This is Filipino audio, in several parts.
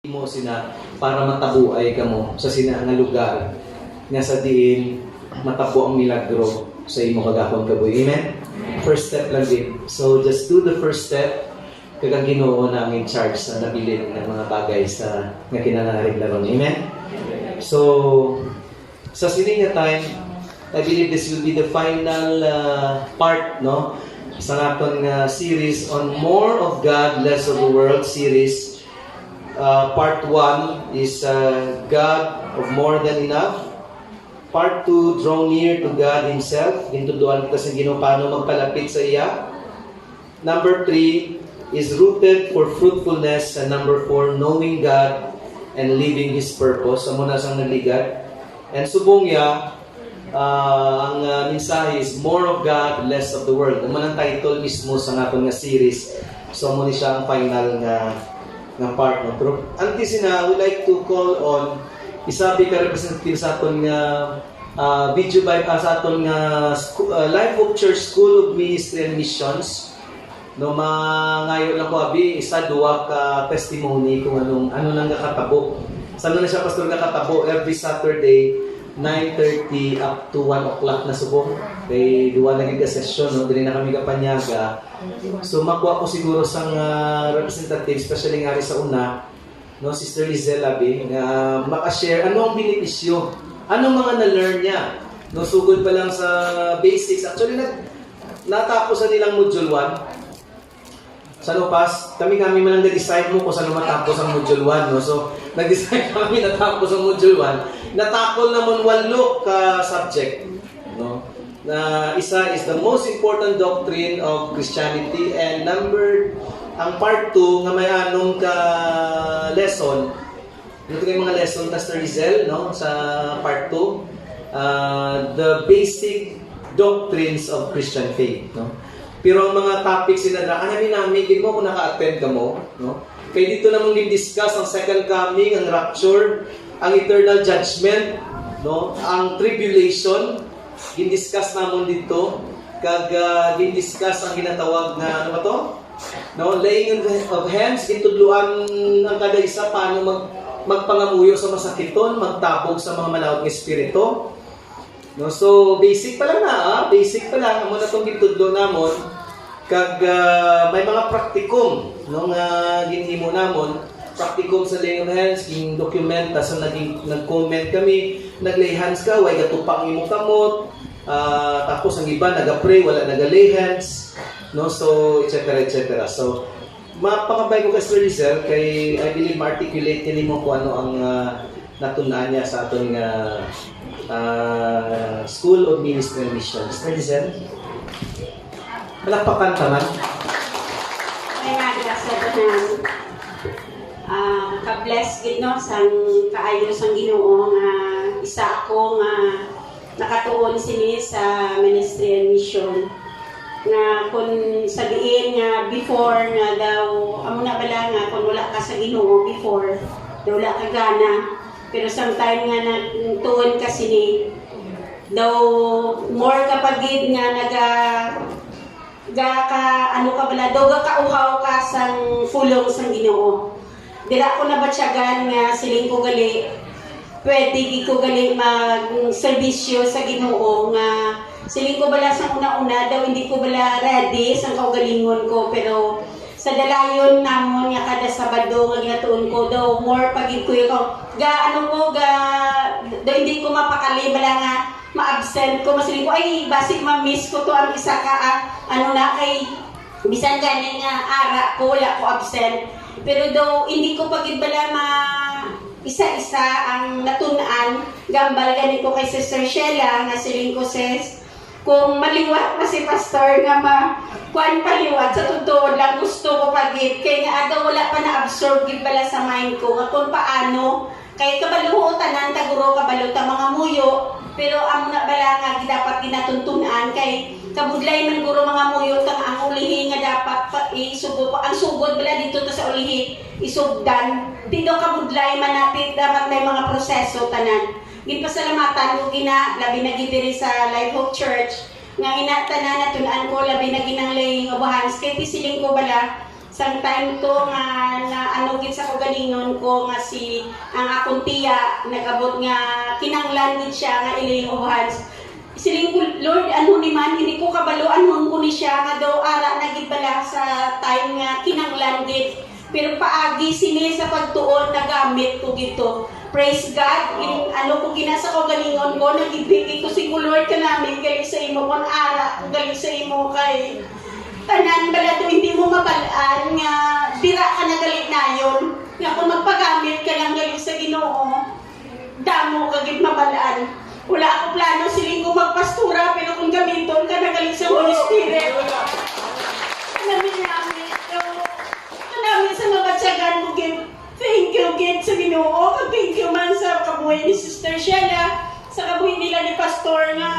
mo sina para matabuay ka mo sa sina nga lugar nga sa diin matabo ang milagro sa imo kagahon kaboy. Amen? First step lang din. So just do the first step kagang Ginoo na ang in charge sa nabilin ng mga bagay sa nga kinahanglan laron. Amen? So sa sining nga time, I believe this will be the final part, no? Sa aton series on More of God, Less of the World series. Part 1 is God of More Than Enough. Part 2, Draw Near to God Himself. Gintuduan kita sa Ginoo paano magpalapit sa iya. Number 3 is Rooted for Fruitfulness. And number 4, Knowing God and Living His Purpose. Amo na sang naligad. And subong ya, ang mensahe is More of God, Less of the World. Amo ang title mismo sa aton nga series. So amo ni siya ang final nga part, no? Pero antes na, I would like to call on isabi ka representative sa aton nga video by sa aton nga Life Hope Church School of Ministry and Missions. No, ngayon lang ko abi isa duwa ka testimony kung ano nang nakatabo. Saan na siya pastor nakatabo every Saturday 9:30 up to 1 o'clock na subong. Kay duwa na gid session, no? Dili na kami kapanyaga. So makuha ko siguro sang representative, especially nga sa una, no, Sister Lizelle Abi, nga maka-share ano ang benepisyo, anong mga na-learn niya. No, sugod pa lang sa basics. Actually, natapos na nilang module 1. Sa lupas, kami man ang nag-decide mo kung saan matapos ang module 1. No? So, nag-decide kami natapos ang module 1. Natakol naman 8 ka subject. No? Na isa is the most important doctrine of Christianity, and ang part 2 nga may anong ka lesson. Ito yung mga lesson Pastor Lizelle, no, sa part 2, the basic doctrines of Christian faith, no. Pero ang mga topics sinadra namin din mo kung naka-attend ka mo, no. Kaya dito namang i-discuss ang second coming, ang rapture, ang eternal judgment, no, ang tribulation. Gin-discuss namon dito kag gin-discuss ang ginatawag na ano ba to? No, laying of hands, gitudluan ang kada isa paano magpangamuyo sa masakiton, magtabog sa mga malawat nga espiritu. No, so basic pa lang basic pa lang amo na tong gitudlo namon kag may mga praktikum no nga ginhimo namon. Practicum sa laying of hands, king dokumenta sa nag-comment kami, naglay hands ka, way gatupang imo kamot, tapos ang iba naga-pray, wala naga-lay hands, no, so etc. So mapakabay ko kay Sir Lizelle kay I believe ma-articulate niya mo kung ano ang natunan niya sa aton School of Ministry and Missions. Sir Lizelle, malakpakan taman. Ay nga, sa ka-bless gid no sang kaayo sang Ginoo nga isa ako nga nakatuon sini sa ministry and mission nga kun sa diin nga before nga daw amo na bala nga kun wala ka sa Ginoo before daw wala ka gana, pero sometime nga nagtuon ka sini daw more kapag gid nga ano ka bala daw kauhaw ka sang fulong sang Ginoo. Dila ko nabatyagan nga siling ko gali pwede di ko gali mag-serbisyo sa Ginoo nga siling ko bala sa una-una daw hindi ko bala ready sa kaugalingon ko, pero sa dalayon namon nga kada Sabado nga ginatuon ko daw more pagid ko daw hindi ko mapakali bala nga ma-absent ko, masiling ko ay basic ma-miss ko to ang isa ka kay bisan gani nga ara ko wala ko absent. Pero daw hindi ko pagid bala isa-isa ang natunan, gambal gani ko kay Sister Sheila nga siling ko sis kung maliwat pa si pastor nga kuan paliwat sa totoo lang gusto ko pagid kay nga aga wala pa na-absorb gid bala sa mind ko nga kung paano kay kabalo tanan taguro kabalo ta mga muyo, pero amo na bala nga dapat ginatuntunan kay kabudlay man guro mga muyo ang ulihi nga dapat isugod ang sugod bala dito ta sa ulihi isugdan tindo kabudlay man natin dapat may mga proseso tanan. Ginpasalamatan ko gina labi na gidiri sa Life Hope Church nga ina tanan natunan ko labi na ginang laying of hands kay tisiling ko bala Sang time to nga na ano gid sa kagalingon ko nga si ang akong tiya nagabot nga kinanglan gid siya nga ilayong uhans. Siling ko, Lord, ano ni man, hindi ko kabaluan mo ko ni siya nga daw ara na gid bala sa time nga kinanglan gid. Pero paagi sini sa pagtuon nagamit ko gito. Praise God, ano ko ginasa ko galingon ko, nagibigay ko si Lord ka namin gali sa imo kon ara, gali sa imo kay tanan bala to hindi mo mabalaan nga dira ka na galit na yun nga kung magpagamit ka lang galit sa Ginoo damo ka gid mabalaan. Wala ako plano siling ko magpastura pero kung gamiton ka na galit sa Holy Spirit namin namin sa mabatsagan mo gid. Thank you gid sa Ginoo, thank you man sa kabuhay ni Sister Sheila, sa kabuhay nila ni Pastor nga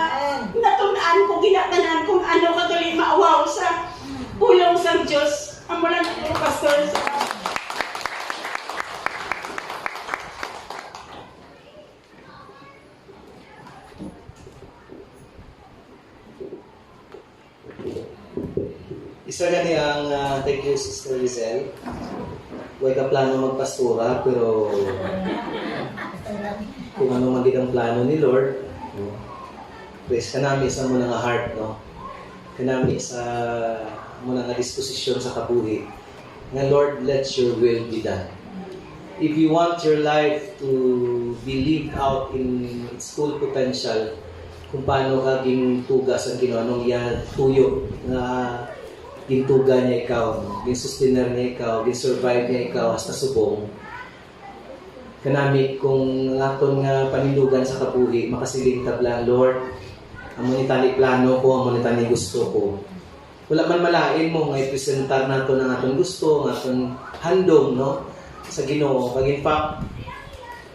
natunaan ko ginatanan kung ano kagaling maawaw sa pulong sa Diyos. Amo lang ako, Pastor. Isa gani ang thank you, Sister Lizelle. Huwag ka plano magpastura, pero kung ano magiging ang plano ni Lord, praise ka namin sa muna nga heart, no? Kanami sa muna nga disposisyon sa kabuhi. Nga Lord, let your will be done. If you want your life to be lived out in its full potential, kung paano ka gintuga sa Ginoo, yan tuyo na gintuga niya ikaw, ginsustainer niya ikaw, ginsurvive niya ikaw hasta subong. Kanami kung aton nga panilugan sa kabuhi, makasiling tabla, Lord, amo ni tani plano ko, amo ni tani gusto ko. Wala man malain mo nga ipresentar nato ang aton gusto, ang aton handom, no, sa Ginoo. Pag in fact,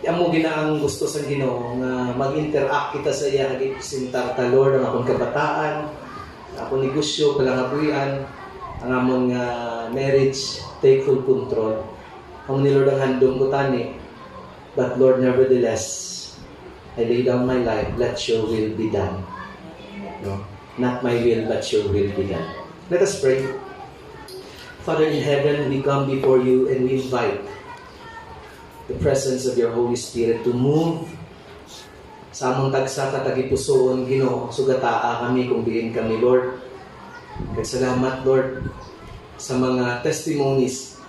amo ginaang gusto sa Ginoo nga mag-interact kita sa iya, ipresentar ta, Lord, ang akong kabataan, akong negosyo, palangabuyan, ang among marriage, take full control. Amo ni Lord ang handom ko tani. But Lord, nevertheless, I lay down my life, let your will be done. No? Not my will, but your will be done. Let us pray. Father in heaven, we come before you and we invite the presence of your Holy Spirit to move sa among tagsa katagipusoon, Ginoo, sugataa kami kung diin kami, Lord. Salamat, Lord, sa mga testimonies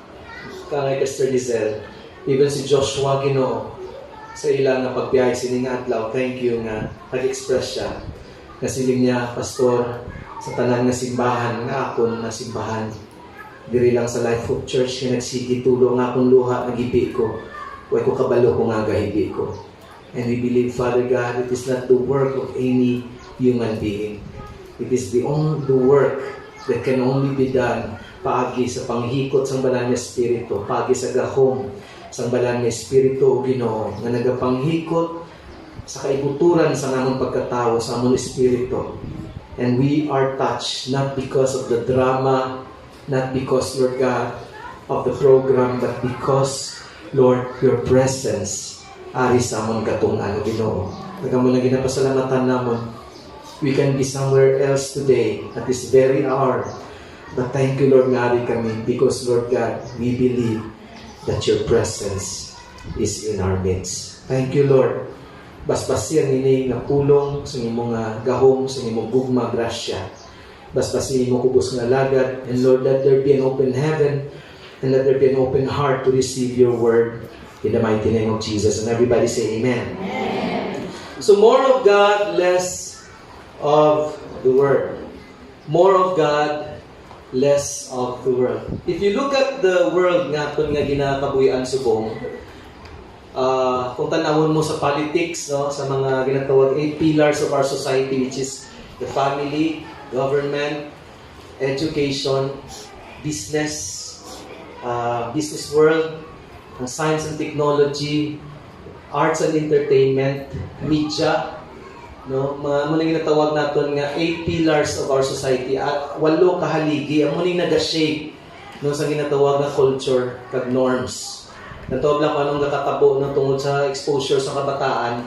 kay Pastor Lizelle, even si Joshua, Ginoo, sa ilang nga pagbiyahe sining adlaw. Thank you nga nag-express siya nga siling niya, Pastor, sa tanan nga simbahan nga akon na simbahan diri lang sa Life of Church nga nagsigi tulo nga akong luha nagibi ko, way ko kabalo ko nga gahibi ko. And we believe, Father God, it is not the work of any human being. It is the work that can only be done paagi sa panghikot sang Banal nga Espiritu, paagi sa gahom sang Banal nga Espiritu, Ginoo, nga nagapanghikot sa kaibuturan sa namong pagkatao sa among Espiritu. And we are touched not because of the drama, not because, Lord God, of the program, but because, Lord, your presence ari sa among katungan, Ginoo. Nagamo lang ginapasalamatan namon. We can be somewhere else today at this very hour. But thank you, Lord, nga ari kami because, Lord God, we believe that your presence is in our midst. Thank you, Lord. Basbasian nini nga pulong sa imong gahom, sa imong gugma, grasya. Basbasin imong kubos nga lagad. And Lord, let there be an open heaven and let there be an open heart to receive your word in the mighty name of Jesus. And everybody say amen. Amen. So more of God, less of the world. More of God, less of the world. If you look at the world nga kung nga ginakabuyan subong, kung tanawon mo sa politics, no, sa mga ginatawag 8 pillars of our society, which is the family, government, education, business, business world, science and technology, arts and entertainment, media, no, mga muling ginatawag naton nga 8 pillars of our society at 8 kahaligi ang muling naga-shape no sa ginatawag nga culture kag norms. Natawag lang anong nakatabo no tungod sa exposure sa kabataan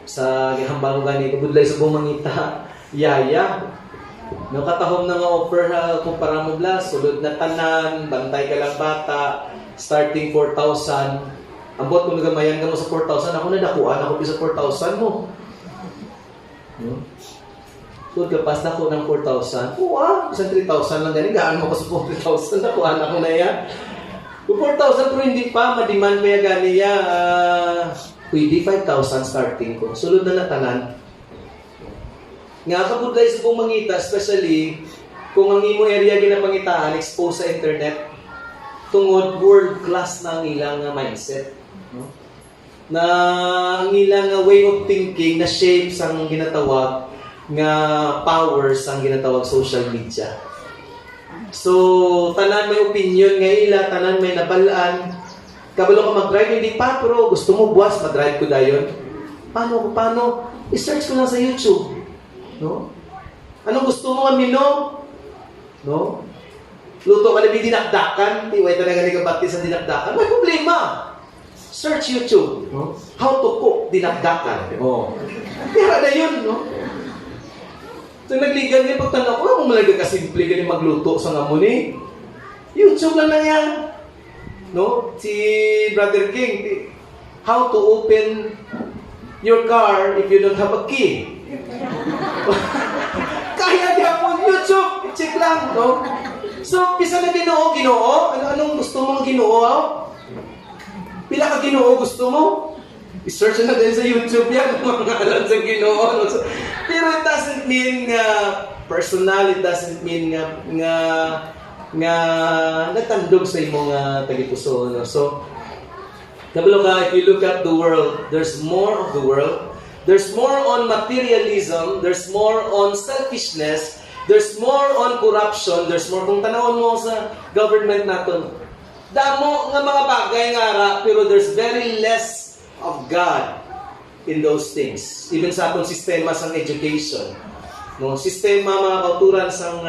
sa gihambang gani budlay sa bumangita yaya No, katahom na nga offer kumpara mo bla, sulod na tanan, bantay ka lang bata, starting 4,000. Ambot kung nagamayan ka mo sa 4,000, ako na dakuan ako sa 4,000 mo. No? Kung kapas na ko ng 4,000, isang 3,000 lang galing, gaan mo ko sa 4,000, nakuha na ko na yan. Kung 4,000 pero hindi pa, ma-demand mo yan ganiya, pwede 5,000 starting ko. Sulod na natanan. Nga kabudlay sa kong mangita, especially kung ang imo area ginapangitaan, exposed sa internet, tungod world class na ang ilang mindset. No? Na ang ilang way of thinking na shapes ang ginatawag nga powers ang ginatawag social media. So, tanan may opinion nga ila, tanan may nabalaan. Kabalo ka mag-drive, hindi pa, pero gusto mo buwas, mag-drive ko dayon. Paano? I-search ko lang sa YouTube. No? Anong gusto mo aminom? No? Luto ka na dinakdakan, tiway talaga ni kabati sa dinakdakan, may problema. Search YouTube, no? How to cook dinakdakan. Oh. Kaya na yun, no? So nagligan din pagtanong ko, kung malaga kasimple galing magluto sa nga muni. YouTube lang na yan. No? Si Brother King, how to open your car if you don't have a key. Kaya di ako YouTube, check lang, no? So, pisa na Ginoo. Anong gusto mong Ginoo? Pila ka Ginoo gusto mo? I-search na din sa YouTube yan, mga alam sa Ginoo. Pero it doesn't mean personal, it doesn't mean nga nagtandog sa imong tagipuso. No? So, kabalo ka, if you look at the world, there's more of the world. There's more on materialism, there's more on selfishness, there's more on corruption, there's more kung tanawon mo sa government natin. Damo nga mga bagay nga ara, pero there's very less of God in those things. Even sa atong sistema sang education. No, sistema mga kauturan sang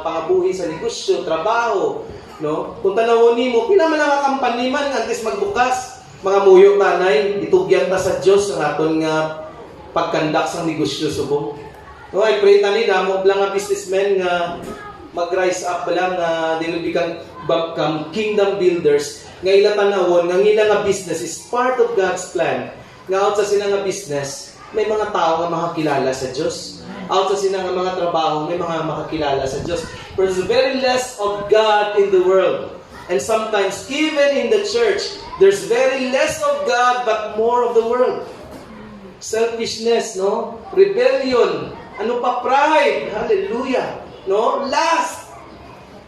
pangabuhi sa negosyo, trabaho, no? Kung tanawon nimo, pila man ang company man antes magbukas, mga muyo tanay, itugyan ta sa Dios ang aton nga pagkandak sa negosyo subong. No, I pray tani damo lang nga businessmen nga mag-rise up lang nga they will become kingdom builders nga ila tanawon nga ila nga business is part of God's plan. Nga out sa sila nga business, may mga tao nga makakilala sa Dios. Out sa sila nga mga trabaho, may mga makakilala sa Dios. There's very less of God in the world. And sometimes even in the church, there's very less of God but more of the world. Selfishness, no? Rebellion. Ano pa? Pride. Hallelujah. No? Last.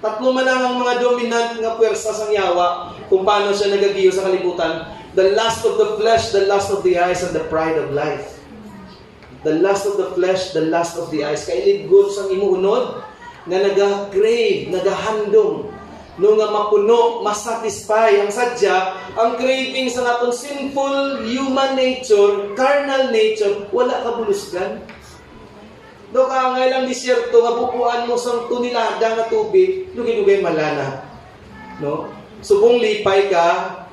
Tatlo man lang ang mga dominant nga puwersa sang yawa kung paano siya nagagiyo sa kalibutan. The lust of the flesh, the lust of the eyes, and the pride of life. The lust of the flesh, the lust of the eyes. Kailig good sang imuunod nga naga-crave, nagahandong. No nga mapuno, masatisfy ang sadya, ang craving sa natong sinful human nature, carnal nature, wala ka bulusgan. Do ka ngay lang disyerto nga bukuan mo sang tunilada nga tubig, lugay-lugay malana. No? Subong lipay ka.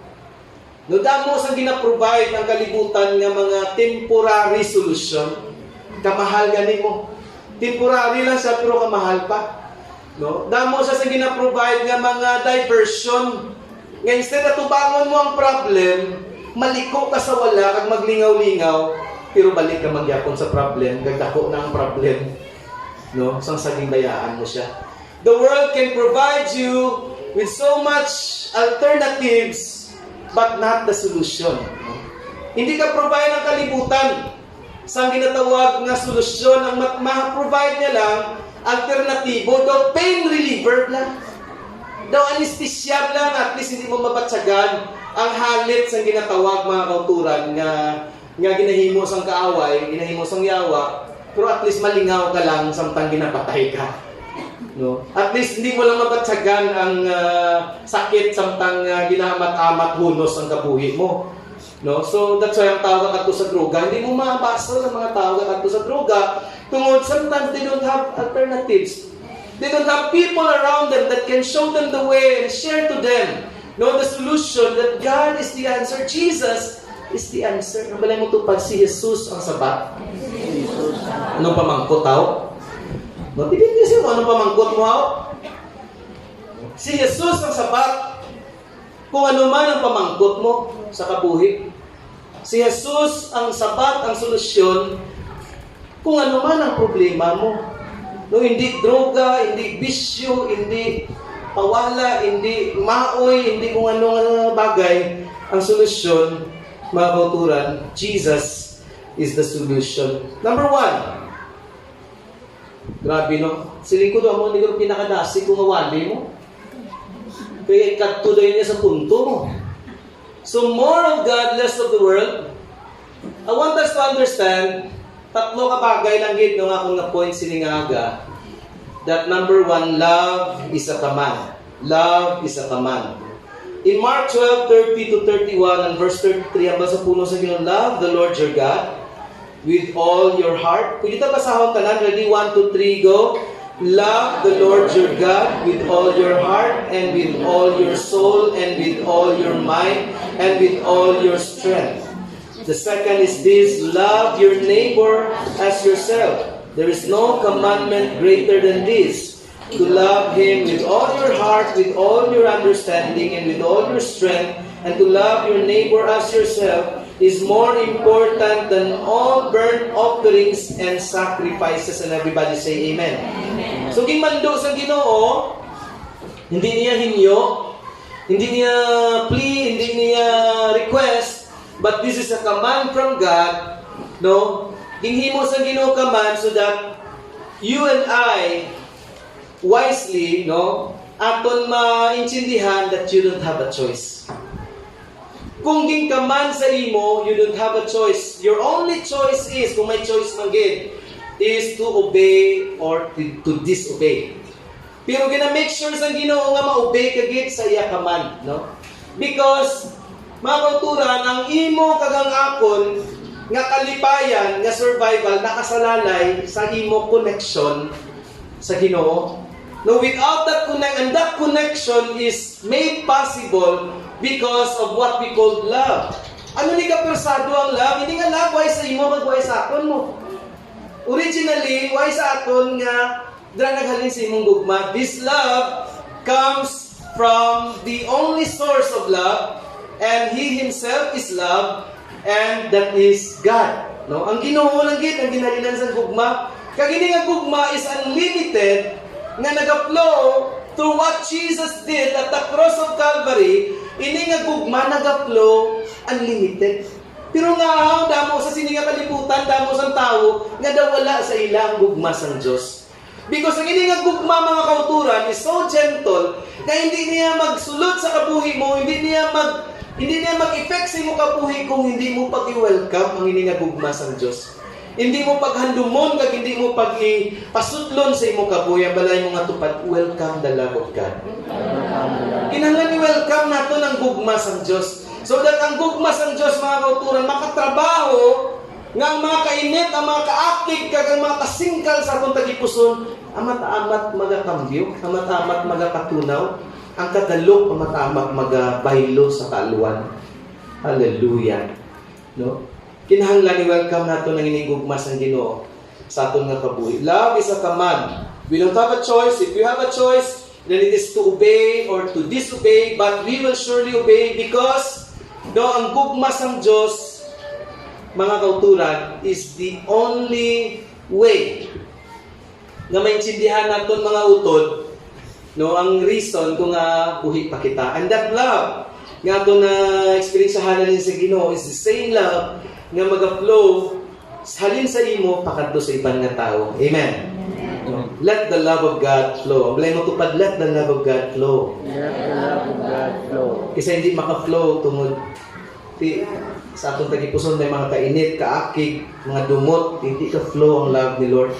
No damo sang gina-provide ang kalibutan nga mga temporary solution. Kamahal ganin mo. Temporary lang siya pero kamahal pa. No? Damo sa gina-provide nga mga diversion. Nga instead na tubangon mo ang problem, maliko ka sa wala kag maglingaw-lingaw, pero balik ka magyapon sa problem, gagdako na ang problem. No? Sang saging bayaan mo siya. The world can provide you with so much alternatives, but not the solution. No? Hindi ka provide ng kalibutan. Sang ginatawag nga solusyon, ang ma-provide niya lang alternatibo, daw pain reliever lang. Daw anesthesia lang, at least hindi mo mabatsagan ang halit sa ginatawag mga kauturan nga ginahimo sang kaaway, ginahimo sang yawa, pero at least malingaw ka lang samtang ginapatay ka. No? At least hindi mo lang mabatsagan ang sakit samtang ginahamat-amat hunos ang kabuhi mo. No? So that's why ang tawag kadto sa droga, hindi mo mabasa ang mga tawag kadto sa droga. Tungod, sometimes they don't have alternatives. They don't have people around them that can show them the way and share to them, no, the solution that God is the answer. Jesus is the answer. Ang balay mo tupad si Jesus ang sabat. Anong pamangko tao? Depende sa mo, anong pamangkot mo ako? Si Jesus ang sapat kung ano man ang pamangkot mo sa kabuhi. Si Jesus ang sapat, ang solusyon kung ano man ang problema mo. No, hindi droga, hindi bisyo, hindi pawala, hindi maoy, hindi kung anong bagay ang solusyon, mga kauturan. Jesus is the solution. Number 1. Grabe, no? Silingkod mo, hindi ko pinakadasi kung awali mo. Kaya ikatuloy niya sa punto mo. So, more of God, less of the world. I want us to understand, tatlo kabagay lang gid nung akong na-point siningaga, that number 1, love is a command. Love is a command. In Mark 12:30 to 31 and verse 33, ang basa puno sa Ginoo, love the Lord your God with all your heart. Pwede ta basahon tanan, ready? 1, 2, 3, go. Love the Lord your God with all your heart and with all your soul and with all your mind and with all your strength. The second is this, love your neighbor as yourself. There is no commandment greater than this, to love Him with all your heart, with all your understanding, and with all your strength, and to love your neighbor as yourself is more important than all burnt offerings and sacrifices. And everybody say amen. Amen. So, gimando sa Ginoo, hindi niya hinyo, hindi niya plea, hindi niya request, but this is a command from God, no? Ginhimo sa Ginoo command so that you and I wisely, no, aton maintindihan that you don't have a choice. Kung ginkaman sa imo, you don't have a choice. Your only choice is, kung may choice man gid, is to obey or to disobey. Pero gina-make sure sa Ginoo nga ma-obey ka gid sa iya command, no? Because mga kauturan, ang imo kagang akon nga kalipayan, nga survival, nakasalalay sa imo connection sa Ginoo. No, without that connection, and that connection is made possible because of what we call love. Ano ni kapersado ang love? Hindi nga love, why sa imo, mag-why sa akon mo. Originally, why sa akon nga, dra naghalin sa imong gugma. This love comes from the only source of love, and He Himself is love, and that is God. No? Ang Ginoo lang gid, ang ginhalinan sa gugma. Kagini nga gugma is unlimited, nga nag-flow through what Jesus did at the cross of Calvary. Ini nga gugma nag-flow unlimited. Pero nga damo sa sininga kalibutan, damo sa tao nga dawala sa ilang gugma sang Dios. Because ang ini nga gugma, mga kauturan, is so gentle na hindi niya magsulot sa kabuhi mo, hindi niya mag-effect sa imo kabuhi kung hindi mo pag-welcome ang ini nga gugma sang Dios. Hindi mo paghandumon kag hindi mo pag-pasutlon sa imo kabuhi, ang balay mo nga tupad, welcome the love of God. Kinahanglan i-welcome nato ng gugma sang Dios. So that ang gugma sang Dios, mga kauturan, makatrabaho nga ang mga kainit, ang mga kaakig, kag ang mga kasingkal sa atong tagipuson, amat-amat magakambyo, amat-amat magakatunaw, ang kadalok amat-amat magabaylo sa kaluwan. Hallelujah. No? Kinahanglan i-welcome nato ng inigugma sang Ginoo sa aton nga kabuhi. Love is a command. We don't have a choice. If you have a choice, then it is to obey or to disobey, but we will surely obey because ang gugma sang Dios, mga kauturan, is the only way na maintindihan naton mga utod, no, ang reason kung buhi pa kita. And that love nga ato na experiencehan din sa Ginoo is the same love nga mag-flow halin sa imo pakadto sa ibang nga tao. Amen. Let the love of God flow. Ang balay mo tupad, let the love of God flow. Let the love of God flow. Kasi hindi maka-flow tungod sa atong tagipuson may mga kainit, kaakig, mga dumot, hindi ka-flow ang love ni Lord.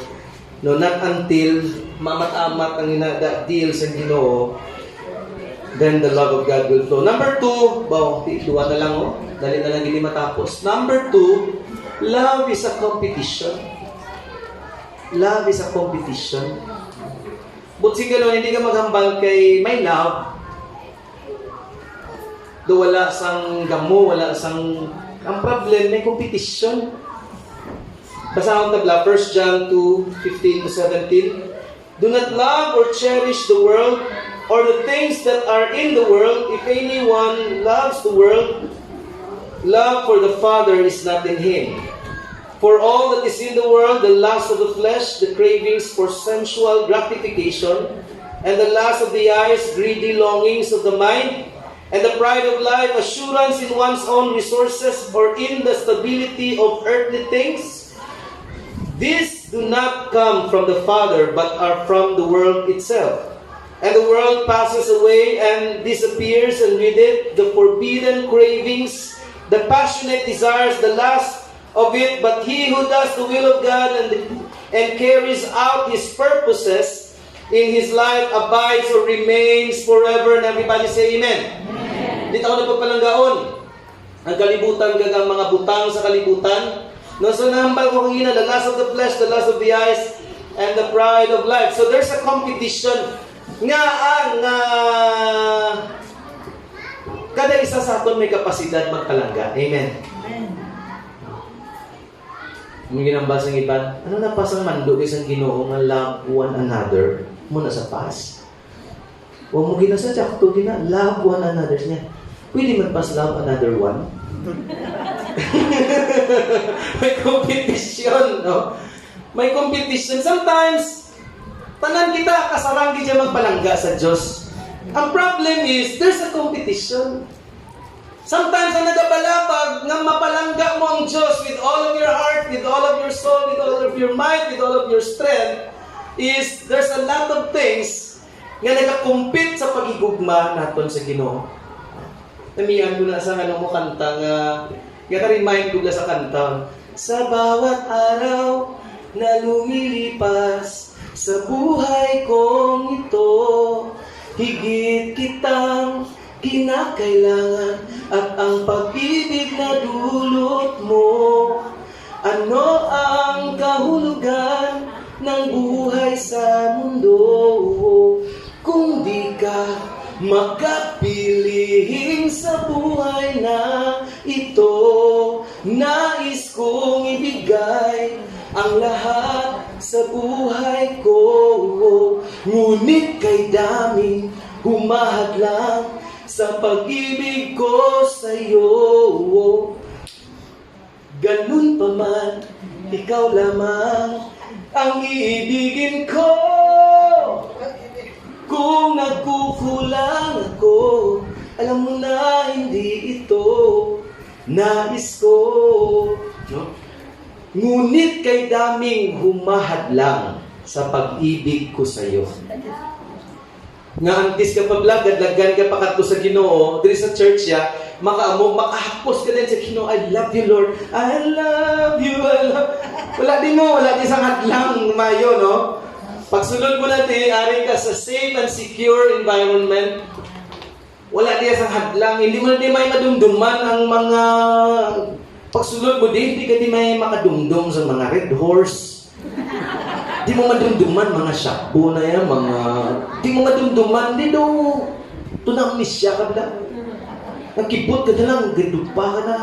No, not until mamat-amat ang deal sa Ginoo, then the love of God will flow. Number 2, duwa na lang dali na lang hindi matapos. Number 2, love is a competition. Love is a competition. But siguro hindi ka maghambal kay may love, do wala sang gamo, wala sang, ang problem may competition. Basahon tabla 1 John 2:15 to 17. Do not love or cherish the world or the things that are in the world. If anyone loves the world, love for the Father is not in him. For all that is in the world, the lust of the flesh, the cravings for sensual gratification, and the lust of the eyes, greedy longings of the mind, and the pride of life, assurance in one's own resources or in the stability of earthly things, these do not come from the Father, but are from the world itself. And the world passes away and disappears, and with it the forbidden cravings, the passionate desires, the lust of it. But he who does the will of God and carries out his purposes in his life abides or remains forever. And everybody say amen. Di tayo na pagpalanggaon. Ang kalibutan gagang mga butang sa kalibutan. No, so nahambal ko kanina, the lust of the flesh, the lust of the eyes, and the pride of life. So there's a competition nga kada isa sa aton may kapasidad magpalangga. Amen. May ginambas ng iban, ano na pasang mando isang Ginoo nga love one another muna sa pas? Huwag mo ginasadya ko ito love one another niya. Pwede man pas love another one? May competition, no? May competition. Sometimes, tanan kita, kasarang di siya magpalangga sa Diyos. Ang problem is, there's a competition. Sometimes, ang nagabalapag nga mapalangga mo ang Diyos with all of your heart, with all of your soul, with all of your mind, with all of your strength, is there's a lot of things nga nagakumpit sa pagigugma naton sa Ginoo. Namiyan ko na sa mo kanta nga ka-remind ko sa kanta. Sa bawat araw na lumilipas sa buhay kong ito, higit kitang kinakailangan at ang pag-ibig na dulot mo. Ano ang kahulugan ng buhay sa mundo kung di ka makapilihing sa buhay na ito? Nais kong ibigay ang lahat sa buhay ko, ngunit kay daming humahadlang sa pag-ibig ko sa'yo. Ganun pa man, ikaw lamang ang iibigin ko. Kung nagkukulang ako, alam mo na hindi ito nais ko. No? Ngunit kay daming humahadlang sa pag-ibig ko sa iyo. Nga antis ka pa vlog, gadlagan ka pa kadto sa Ginoo, diri sa church ya, makahapos ka din sa Ginoo. I love you, Lord. I love you. I love. Wala din sa hadlang mayo, no? Pagsulod mo natin, ari ka sa safe and secure environment. Wala diya sa hadlang. Hindi mo na di may madumduman ang mga pagsulod mo din. Hindi ka di may makadumdum sa mga red horse. Di mo madumduman mga shakbo na yan, mga... Di mo madumduman, di do. Tunang misya ka ba? Nagkibot ka na lang, gadupa ka na.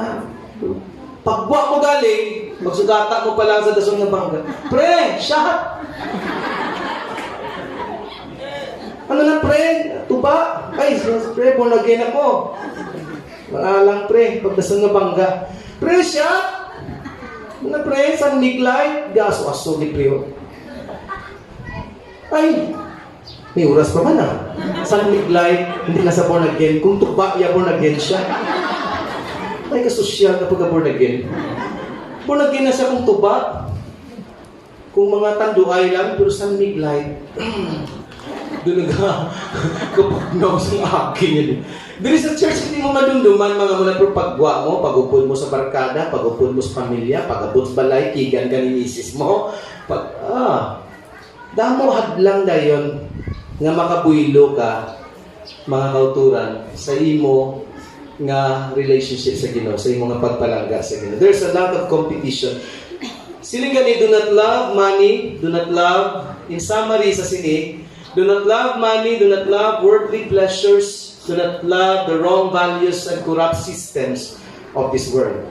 Pagbuwa mo galing, magsugata mo pa lang sa dasong ng bangga. Pre, shot! Ano na pre? Tuba? Ay, pre, born again ako. Lang pre, pagdasal nga bangga. Pre, shot! Ano na pre? San Miglay? Gaso-aso ni pre. Ay, may oras pa man San Miglay, hindi na sa born again. Kung tuba, ya born again siya. Ay, kasosyal na pagka born again. Born again na siya kung tuba. Kung mga tanduay lang, pero San Miglay, doon kapag sa akin yun. Dili sa church, hindi mo madumduman mga mula pero pagwa mo, pagupod mo sa barkada, pagupod mo sa pamilya, pagabot balay, kigan ka ni misis mo. Damo hadlang dayon nga makabuylo ka, mga kauturan, sa imo nga relationship sa Ginoo, sa imo nga pagpalangga sa Ginoo. There's a lot of competition. Siling gani, do not love money, do not love, in summary sa sini, do not love money, do not love worldly pleasures, do not love the wrong values and corrupt systems of this world.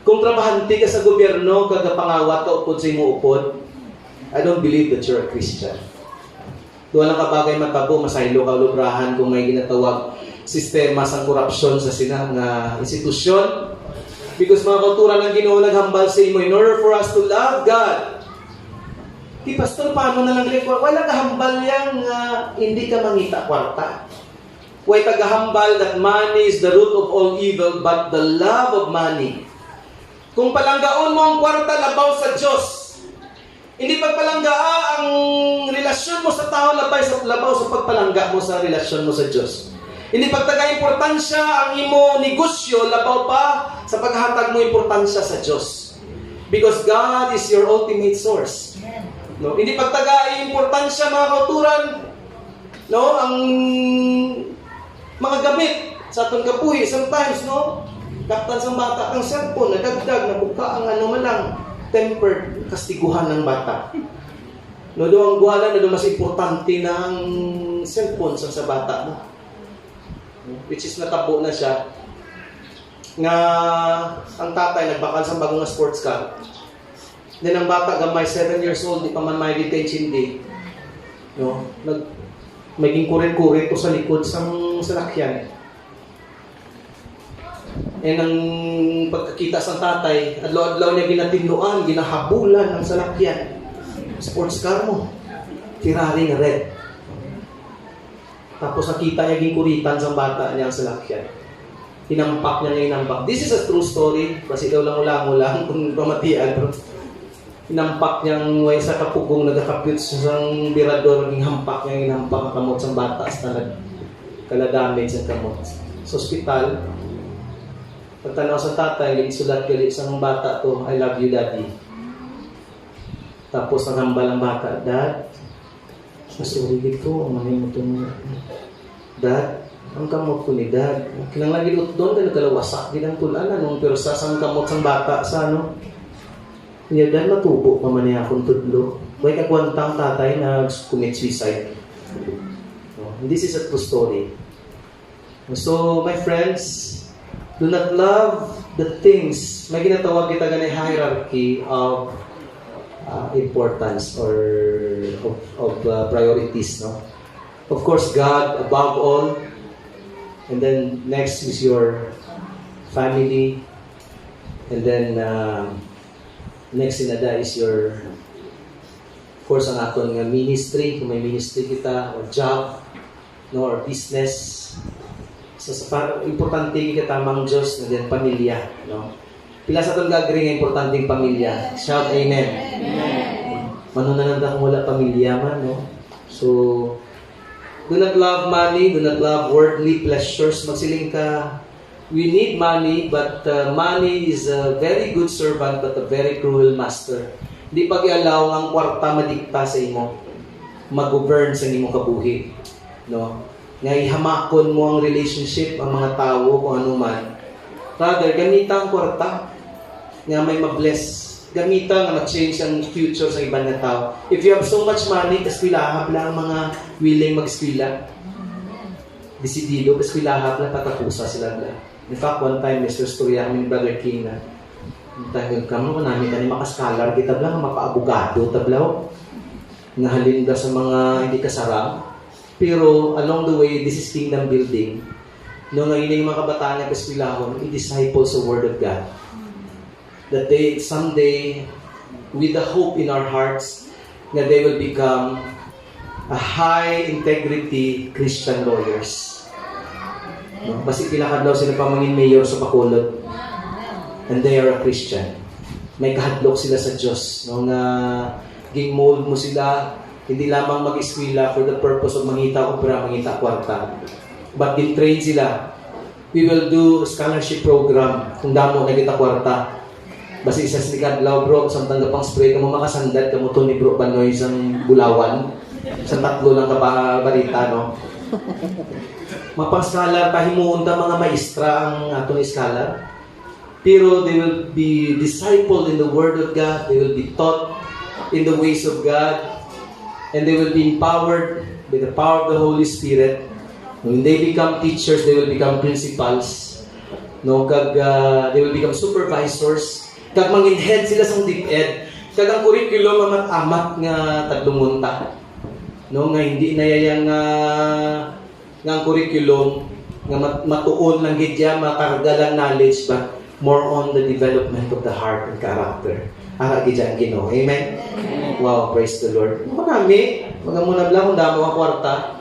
Kung trabahante ka sa gobyerno, kagapangawat ka upod sa imo upod, I don't believe that you're a Christian. Doon lang kabagay matabo, masaylo ka lubrahan kung may ginatawag sistema sa korupsyon sa sinang institusyon. Because mga kauturan ng Ginoo naghambal sa imo, in order for us to love God. Di pastor, paano na lang likwa? Wala kahambal yang hindi ka mangita kwarta. Way tagahambal that money is the root of all evil, but the love of money. Kung palanggaon mo ang kwarta, labaw sa Diyos. Hindi pagpalanggaa ang relasyon mo sa tao, labaw sa pagpalangga mo sa relasyon mo sa Diyos. Hindi pagtaga-importansya ang imo negosyo, labaw pa sa paghatag mo importansya sa Diyos. Because God is your ultimate source. No? Hindi pagtaga-importansya mga kauturan, no? Ang mga gamit sa atong kapuhi, sometimes, no? Kaptan sa bata, ang cellphone, nagdagdag, nabuka ang malang tempered kastiguhan ng bata. No, doon ang guhala na doon mas importante ng cellphone sa bata mo. Which is natabo na siya nga ang tatay nagbakal sa bagong sports car. Then ang bata gamay 7 years old, di pa man may detention day. No, maging kurit-kurit to sa likod sang salakyan. And ang pagkakita sa tatay, adlaw-adlaw niya ginatinduan, ginahabulan ng salakyan. Sports car mo, Ferrari na red. Tapos nakita niya ginkuritan sa bata niya ang salakyan. Hinampak niya hinampak. This is a true story. Kasi daw lang kung pamatian. Pero hinampak niyang way sa kapugong nagakapyut sa birador. Hinampak niya hinampak ang kamot sa bata. Sa kala-damage ang kamot. Sa ospital, pagtanaw sa tatay, isulat gali sa bata to, I love you, Daddy. Tapos naghambal ang bata, Dad, masuri dito, ang manay mo itong Dad, ang kamot ko ni Dad. Kinang lagi doon ka nagkalawasak, di lang tulanan, pero sasang kamot sang bata sa ano. Kaya Dad, matubo pa man niya akong tudlo. May kakwantang tatay na commit suicide. This is a true story. So, my friends, do not love the things. May ginatawag kita ganay hierarchy of importance or of priorities, no? Of course, God above all, and then next is your family, and then next in that is your, of course, ang aton nga ministry, kung may ministry kita, or job, no, or business. So, importante kita tamang Diyos, and then pamilya, no? Pila sa itong gagawin nga importanteng pamilya. Shout amen. Amen. Manunananda kung wala pamilya man, no? So, do not love money, do not love worldly pleasures. Magsiling ka, we need money, but money is a very good servant, but a very cruel master. Hindi pag-ialaw ang kwarta madikta sa imo, mag-govern sa imo kabuhi, no? Nga ihamakon mo ang relationship, ang mga tao, kung ano man. Rather, gamita ang kwarta nga may mabless. Gamita nga ma-change ang future sa ibang na tao. If you have so much money, kaskwilahap lang ang mga willing mag-eskwila. Desidido, kaskwilahap lang, patapusa sila lang. In fact, one time, Mr. Storya, kami Brother King na, dahil kamo ko namin kani makaskalar, kita lang, mapa-abogado, tablaw. Nahalin ka sa mga hindi kasarang. Pero along the way, this is kingdom building. No, ngayon yung mga kabataan na kaskwilahon, i-disciple sa Word of God. That they, someday, with the hope in our hearts, that they will become a high-integrity Christian lawyers. No? Basi pinakadlaw sila pamangin mayor sa Bacolod. And they are a Christian. May kahadlok sila sa Diyos. No? Nga ging-mold mo sila, hindi lamang mag-eskwela for the purpose of mangita opera, mangita kwarta. But din-train sila. We will do scholarship program kung damo na kita kwarta. Basta isa silikad law bro, samtang gapang spray ka mo makasandad ka mo to ni bro Banoy isang Bulawan. Sa tatlo lang kabarita, no? Mapang-scholar, pahimuon ta mga maestra ang atong scholar. Pero they will be discipled in the Word of God. They will be taught in the ways of God. And they will be empowered by the power of the Holy Spirit. When they become teachers, they will become principals. No, they will become supervisors. Kag mangin-head sila sa DepEd, Kadang curriculum amat-amat nga taglumunta. No, nga hindi na yang nga curriculum nga matuon lang gidya, makarga lang knowledge ba, more on the development of the heart and character. Ara gidya ang Ginoo. Amen? Wow, praise the Lord. Mo nami, magamuna bla kung damo ang kwarta.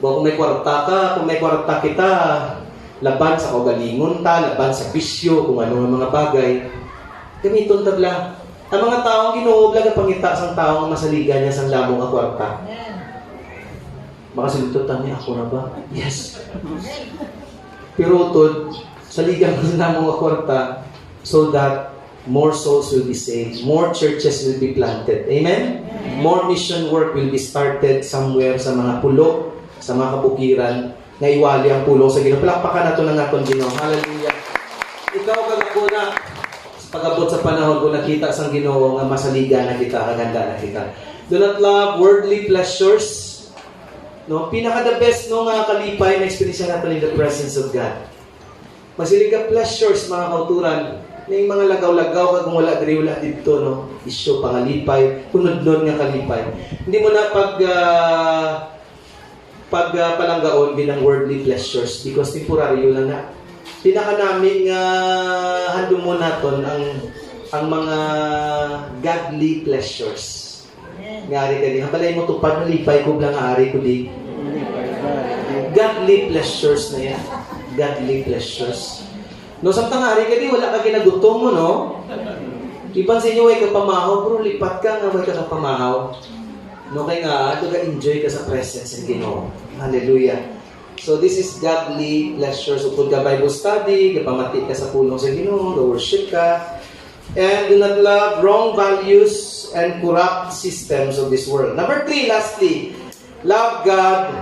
Kung may kwarta ka, kung may kwarta kita, laban sa kagalingon ta, laban sa bisyo, kung ano ang mga bagay. Gamiton tabla. Ang mga taong Ginoo bla pangita sang taong masaligan niya sang lamong nga kwarta. Makasultot tani ako na ba? Yes. Pero tod, saligan ko sa lamong nga kwarta so that more souls will be saved, more churches will be planted. Amen? More mission work will be started somewhere sa mga pulo, sa mga kabukiran, nga iwali ang pulo sa Ginoo. Palakpakan nato ng atong Ginoo. Hallelujah. Ikaw kagako na pag-abot sa panahon ko nakita sang Ginoo nga masaligan na kita, kaganda na kita. Do not love worldly pleasures. No, pinaka the best no nga kalipay na experience natin in the presence of God. Masiliga pleasures mga kauturan. May mga lagaw-lagaw kung wala diri wala dito no. Isyo pangalipay, kunod-nod nga kalipay. Hindi mo na palanggaon bilang worldly pleasures because temporary lang na. Pinaka namin nga handom mo naton ang mga godly pleasures. Ngari ka di. Habalay mo tupad na lipay ko lang ari ko di. Godly pleasures na yan. Godly pleasures. No, samtang ari ka di, wala ka ginagutom mo, no? Ipansin nyo, way ka pamahaw, pero lipat ka nga, way ka pamahaw. No, kaya nga, ito ka enjoy ka sa presence ng Ginoo. Hallelujah. So, this is godly pleasures. Upod ka Bible study, kapamati ka sa pulong sa Ginoo, worship ka. And do not love wrong values and corrupt systems of this world. Number 3, lastly, love God.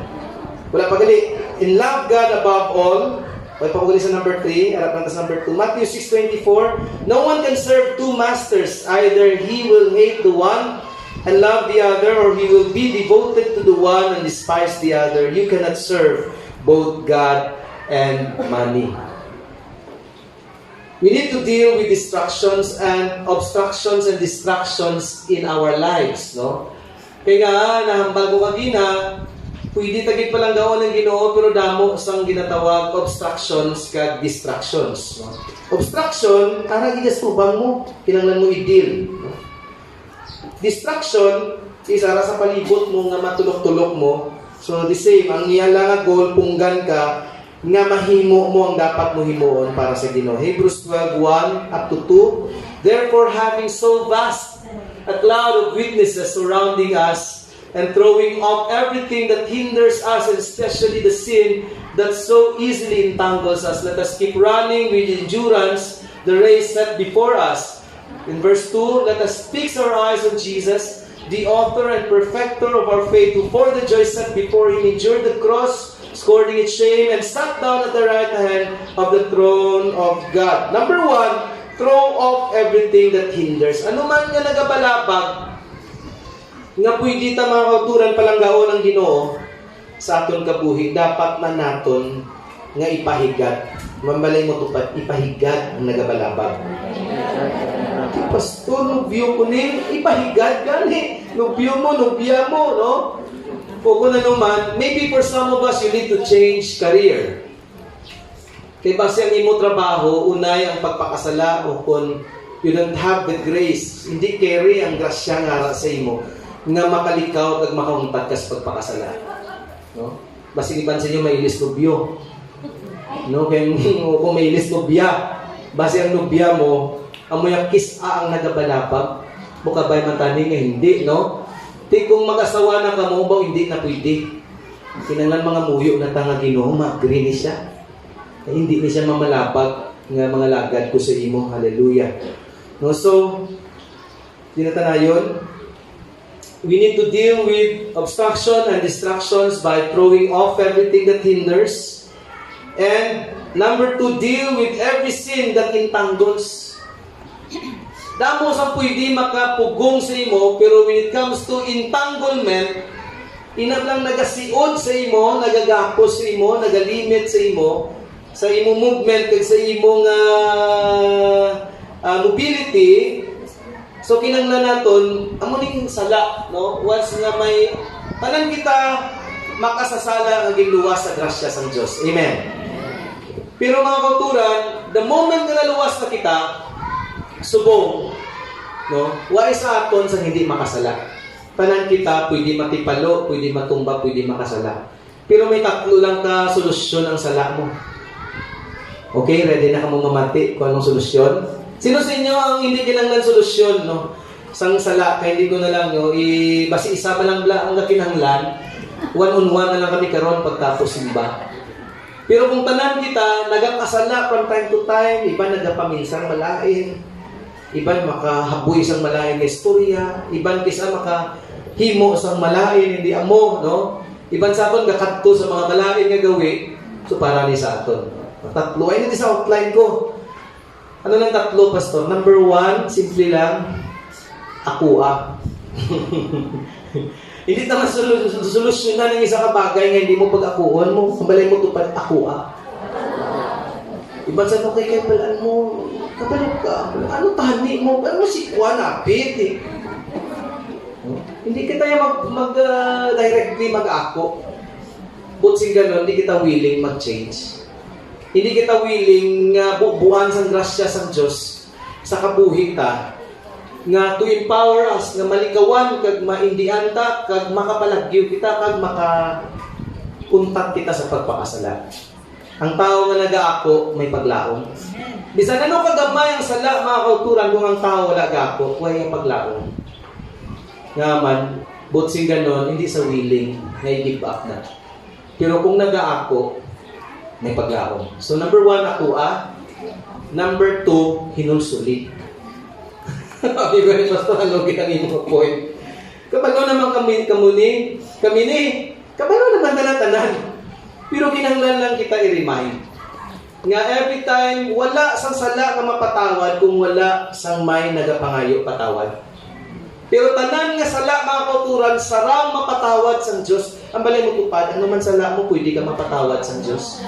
Wala pagali. In love God above all. Wala pagali sa number 3. Harap natin sa number 2. Matthew 6:24. No one can serve two masters. Either he will hate the one and love the other, or he will be devoted to the one and despise the other. You cannot serve both God and money. We need to deal with distractions and obstructions and distractions in our lives, no? Kaya nga, nahambal ko kagina, pwede tagit pa lang daw ng Ginoo, pero damo sang ginatawag obstructions kag distractions, no? Obstruction, ara gigas tubang mo, kinanglan mo i-deal, no? Distraction is ara sa palibot mo nga matulok-tulok mo. So the same, ang niya lang nga goal, punggan ka, nga mahimo mo ang dapat mo himuon para sa Ginoo. Hebrews 12:1 up to 2. Therefore, having so vast a cloud of witnesses surrounding us, and throwing off everything that hinders us, and especially the sin that so easily entangles us, let us keep running with endurance the race set before us. In verse 2, let us fix our eyes on Jesus, the author and perfecter of our faith, who for the joy set before him endured the cross, scorning its shame, and sat down at the right hand of the throne of God. Number 1, throw off everything that hinders. Ano man nga nagabalabag, nga pwede ta mga kauturan palanggaon ng Ginoo sa aton kabuhi, dapat na naton nga ipahigat. Mambalay mo tupad, ipahigat ang nagabalabag. Pastor, nubyo ko ni, ipahigat gani. Nubyo mo, nubya mo, no? O kung ano man, maybe for some of us, you need to change career. Kaya base ang imo trabaho, unay ang pagpakasala, o kung you don't have the grace, hindi carry ang grasya nga sa imo, nga makalikaw at makauntad ka sa pagpakasala. No? Base ipansin nyo, may ilis nubyo. No? Kaya kung may ilis nubya, base ang nubya mo, amoy ang kisa ang nagabalabag, buka ba'y matani nga hindi, no? Di kung mag-asawa na ka mo, ba hindi na pwede. Kinanglan mga muyo na tanga Ginoo, mag-green siya. Hindi ni siya mamalapag nga mga lagad ko sa imo. Hallelujah. No, so, dinatanayon, we need to deal with obstruction and distractions by throwing off everything that hinders. And number 2, deal with every sin that entangles. Damo sa pwede makapugong sa imo, pero when it comes to entanglement, inablang nagasiod sa imo, nagagapos sa imo, nagalimit sa imo movement, kag sa imong mobility, So kinanglan naton amo ning sala, no? Once nga may tanan kita makasasala nga giluwas sa grasya sang Dios. Amen. Pero mga kauturan, the moment nga naluwas na kita, subong, no? Wa sa aton sa hindi makasala. Tanan kita pwede matipalo, pwede matumba, pwede makasala. Pero may tatlo lang ka solusyon ang sala mo. Okay, ready na ka mo mamati kung anong solusyon? Sino sa inyo ang hindi kinanglan solusyon, no? Sang sala, kaya hindi ko na lang, no? Basi isa pa lang ang kinanglan, one-on-one na lang kami karon pagtapos simba. Pero kung tanan kita, nagakasala from time to time, iba nagapaminsang malain, iban makahaboy sang malain na istorya, iban kisa makahimo sang malain, hindi amo, no? Iban sa aton gakadto sa mga malain nga gawi, so para ni sa aton. Tatlo, ay hindi sa outline ko. Ano lang tatlo, pastor? Number 1, simple lang, akua. Hindi naman solusyonan ng isa ka bagay nga hindi mo pag-akuan mo. Kambalay mo tupad, akua. Iban sa kay kapalan mo, kapalok ka, ano tani mo, ano si Kuan apit eh. Hindi kita directly mag-ako. But sing ganon, hindi kita willing mag-change. Hindi kita willing bubuan sang grasya sang Diyos sa kabuhi ta nga to empower us nga malikawan kag maindian ta kag makapalagyo kita kag makapuntat kita sa pagpakasala. Ang tao nga nagaako may paglaom. Bisan ano kagamay ang sala mga kauturan kung ang tao wala gaako, way paglaom. Nga man, but sing ganon, hindi sa willing nga i-give up na. Pero kung nagaako, may paglaom. So number 1, akua. Number 2, hinulsuli. Sabi ko rin, pastor, ano ginangin mo point? Kabalo naman kami ni, kabalo naman tanan. Pero kinanglan lang kita i-remind. Nga every time, wala sang sala ka mapatawad kung wala sang may nagapangayo patawad. Pero tanan nga sala mga kauturan, sarang mapatawad sang Diyos. Ang balay mo tupad, ano man sala mo, pwede ka mapatawad sang Diyos.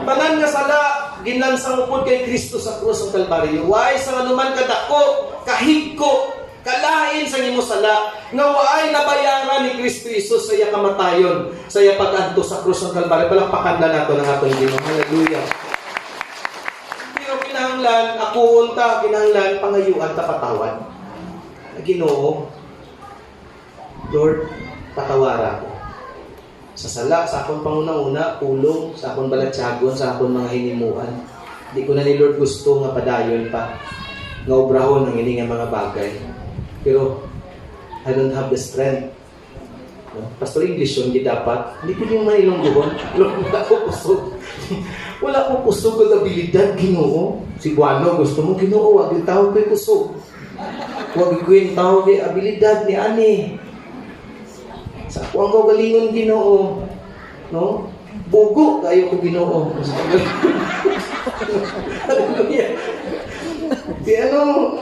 Tanan nga sala, ginlansang upod kay Kristo sa krus ng Kalbaryo. Why sa anuman kadako, kahigko, kalain sa imo sala, nga waay nabayaran ni Kristo Jesus sa iya kamatayon, sa iya pag-adto sa krus ng Kalbaryo. Palakpakan na nato ng atong Ginoo. Hallelujah. Pero kinahanglan, ako unta, kinahanglan, pangayuan ta patawad. Ginoo, Lord, patawara ko. Sa sala, sa akong panguna-una, pulong, sa akong balatsagon, sa akong mga hinimuan. Di ko na ni Lord gusto nga padayon pa, nga obrahon ng ini nga mga bagay. Pero, I don't have the strength. No? Pastor English yun, di dapat. Hindi ko yung manilong buhon. Lord, wala ko kusog. Wala ko kusog ang abilidad, Ginoo. Si Guano, gusto mo, Ginoo, wag yung tawag ko'y kusog. Huwag ko yung tawag yung abilidad ni Ani. Sa ako ang kagalingon, Ginoo. No? Bugo kayo ko, Ginoo. Hallelujah. Di ano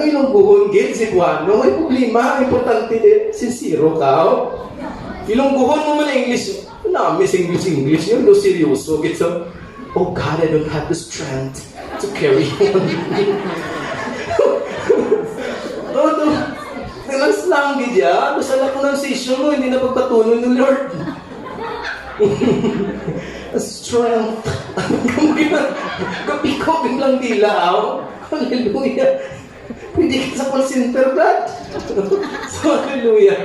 yung buhon, Gil, si Buano? May problema, importante din. Sincero ka, oh. Ilong buhon mo man English. Miss English. Yun, no, seryoso. So, oh God, I don't have the strength to carry on. Nilang slang gidya, basta na pronunciation mo, hindi na pagpatuloy ng Lord. Strength. Kapiko, biglang dilaw. Hallelujah. Pwede ka sa call center, Brad. So, hallelujah.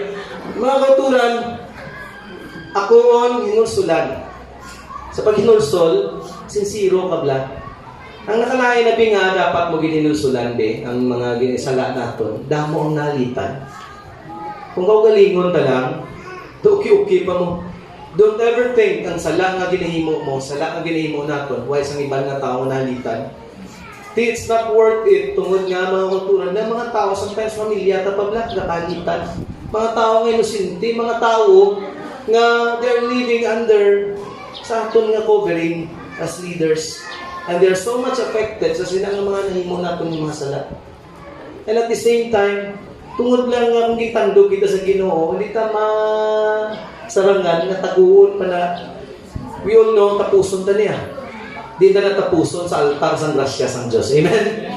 Mga kauturan, ako on hinulsulan. Sa paghinulsol, sincero ka, Brad. Ang nakalain na nga dapat mo gininulsulan be, ang mga ginisala naton, damo ang nalitan. Kung kaugalingon ka lang, okay pa mo. Don't ever think ang sala nga ginahimo mo, sala nga ginahimo naton, why sang ibang nga tao nalitan. It's not worth it, tungod nga mga kultura na mga tao, sometimes pamilya, tapablat, nakalitan. Mga tao nga inusinti, mga tao nga they're living under sa aton nga covering as leaders. And they're so much affected sa sila ng mga nahimo natin yung mga sala. And at the same time, tungod lang nga kung gitandog kita sa Ginoo, hindi ka masarangan na taguon pa na we all know tapuson ta niya. Di na natapuson sa altar sang grasya sang Diyos. Amen?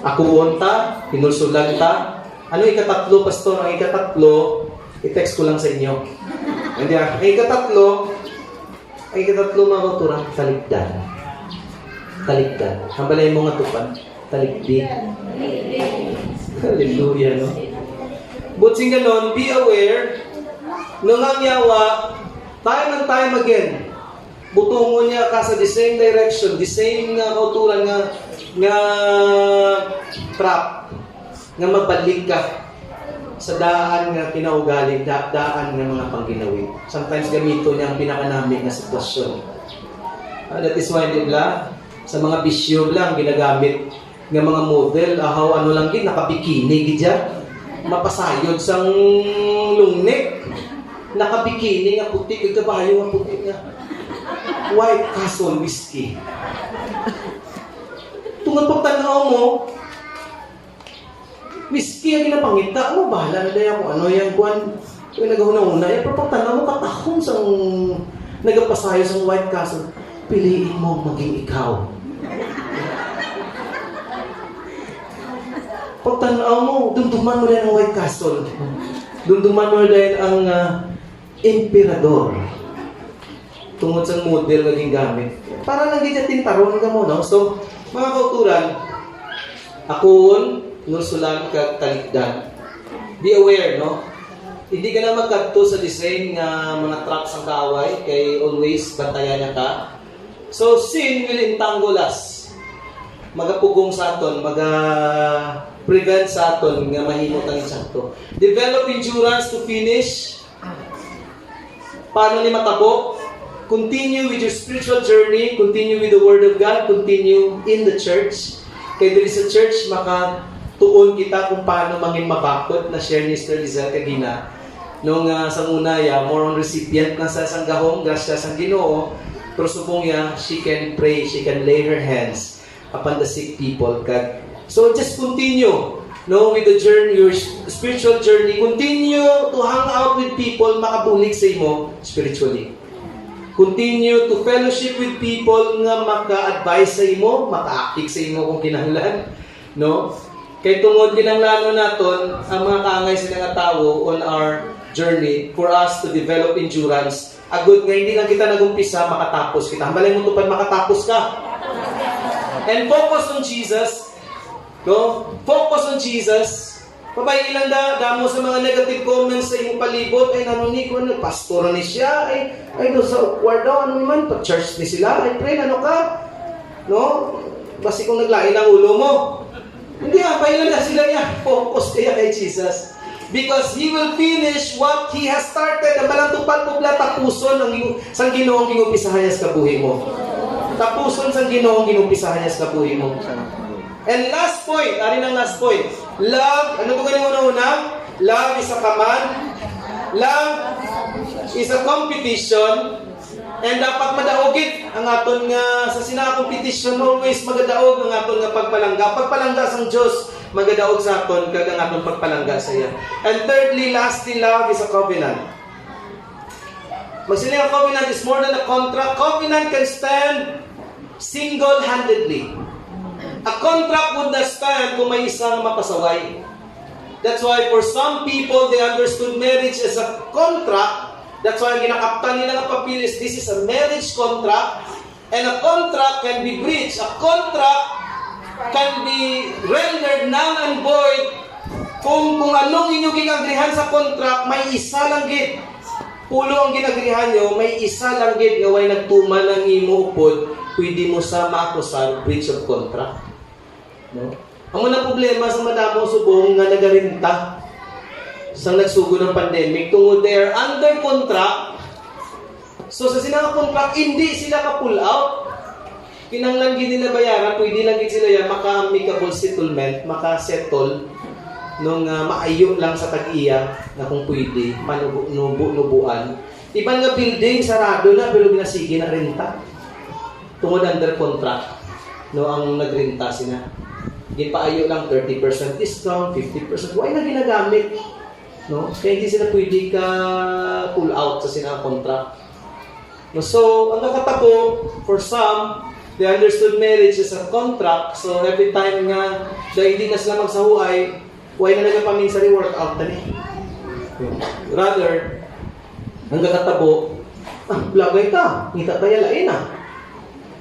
Ako unta, hinulsulan ta. Ano ikatatlo, pastor? Ang ikatatlo, i-text ko lang sa inyo. Hindi ah. Ang ikatatlo mga kauturang, talikdan. Talikdan. Hambalay mo nga tupan. Talikdi. Hallelujah, no? Butsing ganon, be aware, nung ang yawa, time and time again, butungo niya ka sa the same direction, the same nga kauturan nga trap, nga mabalik ka sa daan nga kinaugali, daan nga mga pangginawi. Sometimes gamito niya ang pinakanami na sitwasyon. That is why, di ba, sa mga bisyo lang ginagamit nga mga model, ano lang gid, nakabikini gidya, mapasayod sang lungnek, nakabikini nga puti, kabayo nga puti nga. White Castle whiskey. Tungod pagtanaw mo, whiskey ang ginapangita mo, bahala na daya mo, ano yan, kuwan, yung nagahuna-una, yan, pero pagtanaw mo, katahong sang nagapasayo sang White Castle, piliin mo maging ikaw. Pagtanaw mo, dumduman mo rin ang White Castle. Dumduman mo rin ang emperador. Tungod sa model na gingamit. Para lang ginatin taron ka mo, no? So, mga kauturan, akon, nulsulan ka talikdan. Be aware, no? Hindi ka na magkadto sa design nga mga tracks ang kaaway, kay always bantayan niya ka. So, sin will entangle us. Magapugong sa aton, prevent sa aton nga mahimot ang insakto. Develop endurance to finish. Paano ni matabo? Continue with your spiritual journey, continue with the Word of God, continue in the church. Kaya dito sa church, makatuon kita kung paano mangin mabakot na share ni Sister Lizelle kagina. Nung sa unaya, more on recipient na sa isang gahong, grasya sa Ginoo, pero subong niya, she can pray, she can lay her hands upon the sick people. So just continue, no, with the journey, your spiritual journey. Continue to hang out with people makabulig sa imo spiritually. Continue to fellowship with people nga maka-advise sa imo, maka-akik sa imo kung kinahanglan, no? Kay tungod kinahanglan naton ang mga kaangay sa mga tao on our journey for us to develop endurance. Agud nga hindi lang kita nagumpisa makatapos kita. Hambalay mo tupad makatapos ka. And focus on Jesus. No? Focus on Jesus. Pabay ilang damo sa mga negative comments sa imong palibot, ay nanuni ko, pastor ni siya, ay doon sa wardaw, ano naman, pa-church ni sila, ay pray, ano ka? No? Basi kung naglain ang ulo mo. Hindi, pabay ilang sila niya. Focus kaya kay Jesus. Because He will finish what He has started. Ang balang tupad po bla, tapuson sang Ginoong ginumpisahan niya sa kabuhi mo. Tapuson sang Ginoong ginumpisahan niya sa kabuhi mo. And last point, ari ng last point. Love, ano to galing una? Love is a command. Love is a competition. And dapat madaogit ang aton nga sa sina-competition, always magadaog ang aton nga pagpalangga. Pagpalangga sang Dios, magadaog sa aton kag ang aton pagpalangga sa iya. And thirdly, lastly, love is a covenant. Magsiling ang covenant is more than a contract. Covenant can stand single-handedly. A contract would not stand kung may isang mapasaway. That's why for some people, they understood marriage as a contract. That's why ginakaptan nila ng papilis, this is a marriage contract. And a contract can be breached. A contract can be rendered null and void kung anong inyong ginagrihan sa contract, may isa lang gid. Pulo ang ginagrihan nyo, may isa lang gid nga way nagtuman ng imo upod, pwede mo sa maakusar breach of contract. No? Ang mga problema sa madamong subong nga nagarinta sa nagsugo ng pandemic, tungod they are under contract. So sa sinaka-contract, hindi sila ka-pull out. Kinanglan gid nila bayaran, pwede lang gid sila yan maka-amicable settlement, maka-settle nung maayo lang sa tag-iya na kung pwede, manubuan. Iban nga building, sarado na, pero binasigi na renta. Tungod under contract, no, ang nagrenta sila. Gipaayo lang 30% discount, 50%. Why na ginagamit? No? Kaya hindi sila pwede ka pull out sa sinaka-contract. No, so, ang nakatapo, for some, They understood marriage as a contract. So every time nga dahil hindi na sila magsahuay, why na nagapamin sa workout na ni. Rather, hanggang katabo, blagay ta, ngita tayo lain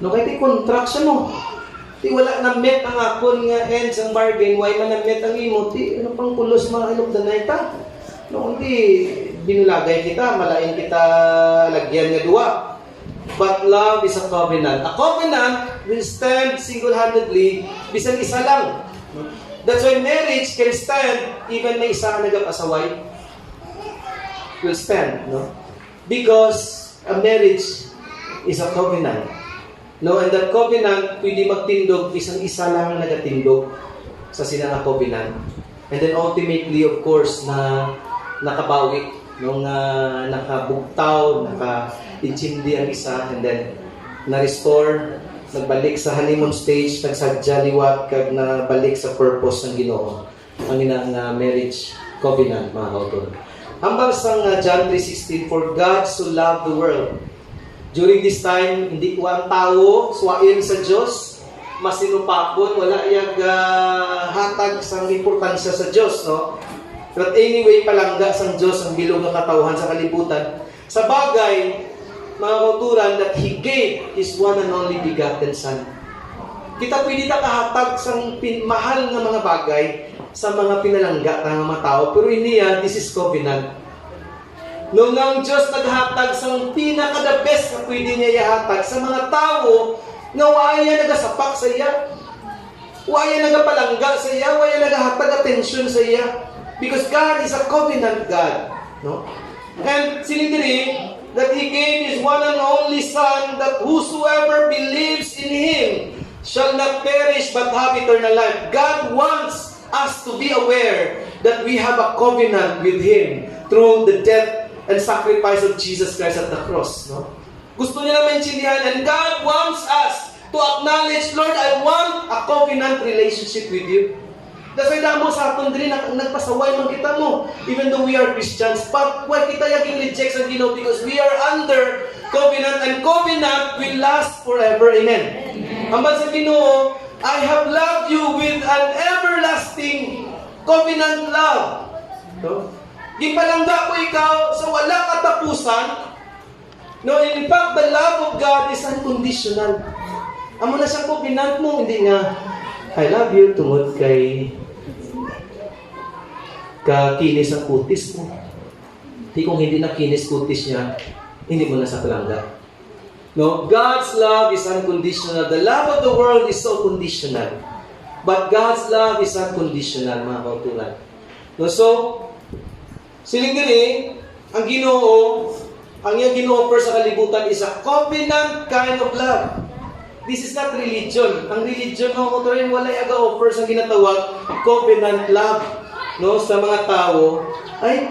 no kay ti contract siya mo. Ti wala na met ang akon nga ends ang bargain, why man na met ang imo, ti ano pang kulos mga ilog danay ta. No, hindi binulagay kita, malain kita lagyan nga duwa. But love is a covenant. A covenant will stand single-handedly, bisan isa lang. That's why marriage can stand even may isa ang nagapasaway. Will stand, no? Because a marriage is a covenant. No, and that covenant pwede magtindog bisan isa lang ang nagatindog sa sinang covenant. And then ultimately, of course, na nakabawi, nung nakabugtaw, naka-intindi ang isa, and then na-restore, nagbalik sa honeymoon stage, nagsadya liwat, kag nabalik sa purpose ng Ginoo. Ang inang marriage covenant, mga kautol. Hambang sang John 3:16, for God so loved the world. During this time, hindi ko ang tao, suwain sa Diyos, masinupakon, wala yung hatag sa importansya sa Diyos, no? But anyway, palangga sang Diyos ang bilog ng katawhan sa kalibutan. Sa bagay, mga kauturan, that He gave His one and only begotten Son. Kita pwede na kahatag sang mahal ng mga bagay sa mga pinalangga ng mga tao. Pero hindi yan, this is covenant. Nung ang Diyos naghatag sang pinaka-the best na pwede niya ihatag sa mga tao na waya nagasapak sa iya, waya nagapalangga sa iya, waya nagahatag atensyon sa iya. Because God is a covenant God, no? And sinindiri that He gave His one and only Son, that whosoever believes in Him shall not perish but have eternal life. God wants us to be aware that we have a covenant with Him through the death and sacrifice of Jesus Christ at the cross, no? Gusto niya na maintindihan, and God wants us to acknowledge, Lord, I want a covenant relationship with you. That's why damo sa aton diri nagpasaway man kita mo, even though we are Christians, but why kita yaging reject sa Ginoo, because we are under covenant, and covenant will last forever. Amen. Hambang sa Ginoo, I have loved you with an everlasting covenant love. No? Gipalangga ko ikaw sa wala katapusan. No, in fact, the love of God is unconditional. Amo na siyang covenant mo, hindi nga I love you tungod kay kakinis ang kutis mo. Di kung hindi nakinis kutis niya, hindi mo na sa palangga. No, God's love is unconditional. The love of the world is so conditional. But God's love is unconditional, mga kautulan. No, so, siling diri, ang Ginoo, ang iyang gino-offer sa kalibutan is a covenant kind of love. This is not religion. Ang religion, mga kautulan, wala aga-offer sa ginatawag covenant love. No, sa mga tao, ay,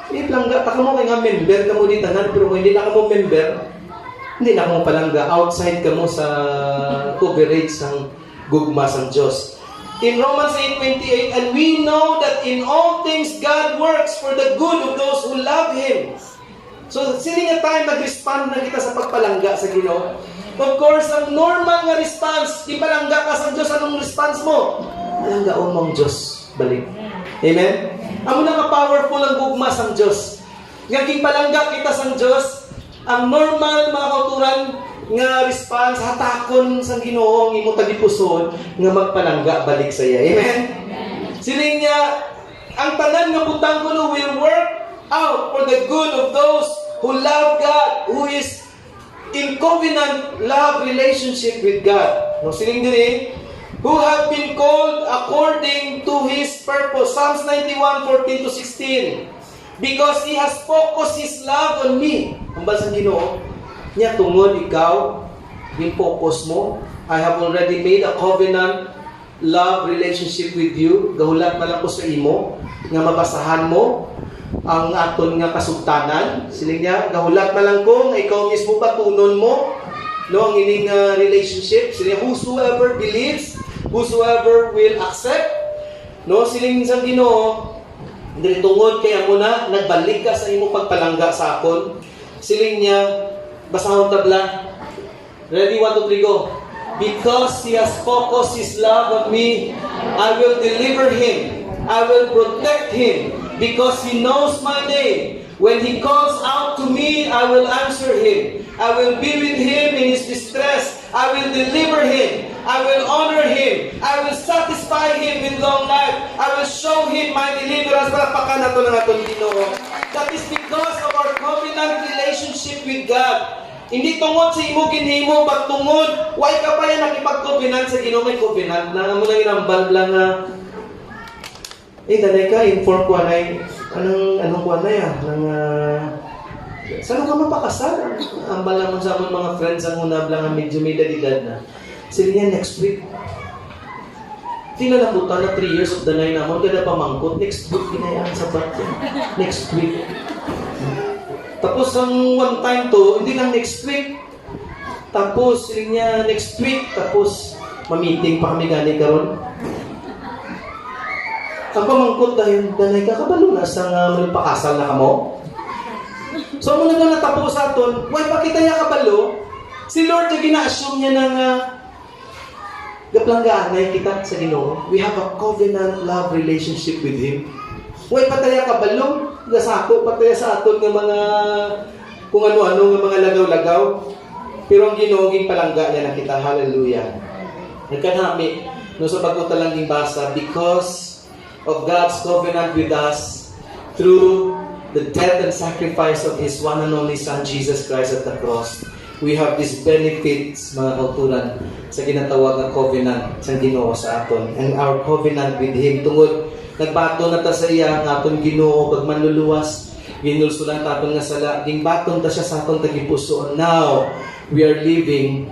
palangga, taka mo kay nga member ka mo dito, pero kung hindi na ka mo member, hindi na ka mo palangga, outside ka mo sa coverage ng gugma ng Diyos. In Romans 8:28, and we know that in all things God works for the good of those who love Him. So, sili nga tayo mag-respond na kita sa pagpalangga sa Ginoo. Of course, ang normal nga response, di palangga ka sa Diyos, anong response mo? Palanggaon mong Diyos, balik. Amen? Amo na ka-powerful ang gugma sang Diyos. Nga palangga kita sang Diyos, ang normal mga kauturan nga response, hatakon sang Ginoo ang imong tagipuson nga magpalangga balik sa iya. Amen? Siling niya, ang tanan nga butang kuno will work out for the good of those who love God, who is in covenant love relationship with God. No, siling diri, who have been called according to His purpose. Psalms 91:14-16. Because He has focused His love on me. Ang basang Ginoo, niya tungod ikaw, yung focus mo, I have already made a covenant love relationship with you. Gahulat na lang ko sa imo, nga mabasahan mo ang aton nga kasugtanan. Siling niya, gahulat na lang ko, nga ikaw mismo patunon mo, no, ang ining relationship. Siling niya, whosoever believes, whosoever will accept, no, siling sa Ginoo, dili tungod kaya mo na nagbalik ka sa imo pagpalangga sa akon. Siling niya, basahon tabla. Ready, 1, 2, 3, go. Because He has focused His love on me, I will deliver Him. I will protect Him. Because He knows my name. When He calls out to me, I will answer Him. I will be with Him in His distress. I will deliver Him. I will honor Him. I will satisfy Him with long life. I will show Him my deliverance. Parapakan nato ng atong Ginoo. That is because of our covenant relationship with God. Hindi tungod sa imo ginhimo, but tungod, why ka pa yan nakipag-covenant sa Ginoo, may covenant na amo lang inambal lang nga. Danay ka, inform ko anay, anong ko anay saan ka mapakasal? Ambal lang sa among mga friends ang unab lang ang medyo may edad na. Sila niya next week. Tinalabutan na 3 years of the 9 namon, kada pamangkot, next week ginayaan sa birthday. Next week. Tapos ang one time to, hindi lang next week. Tapos sila niya next week, tapos ma-meeting pa kami gani karon. Ang pamangkot dahil danay ka kabalo na sa magpakasal na kamo. So muna na natapos aton, why pa kita niya kabalo? Si Lord na gina-assume niya ng gaplanggaan na kita sa Ginoo. We have a covenant love relationship with Him. Why pa tayo kabalo? Gasako pa tayo sa aton ng mga kung ano-ano ng mga lagaw-lagaw. Pero ang Ginoo ging palangga niya na kita. Hallelujah. Nagkanami no sa pagkuta lang ging basa, because of God's covenant with us through the death and sacrifice of His one and only Son, Jesus Christ at the cross. We have these benefits, mga kautulan, sa ginatawag na covenant sa Ginoo sa aton. And our covenant with Him, tungod, nagbaton na ta sa iya, ang aton Ginoo, pag manluluwas, ginulsulan ta aton nga sala, gingbaton ta siya sa aton tagipuso. Now, we are living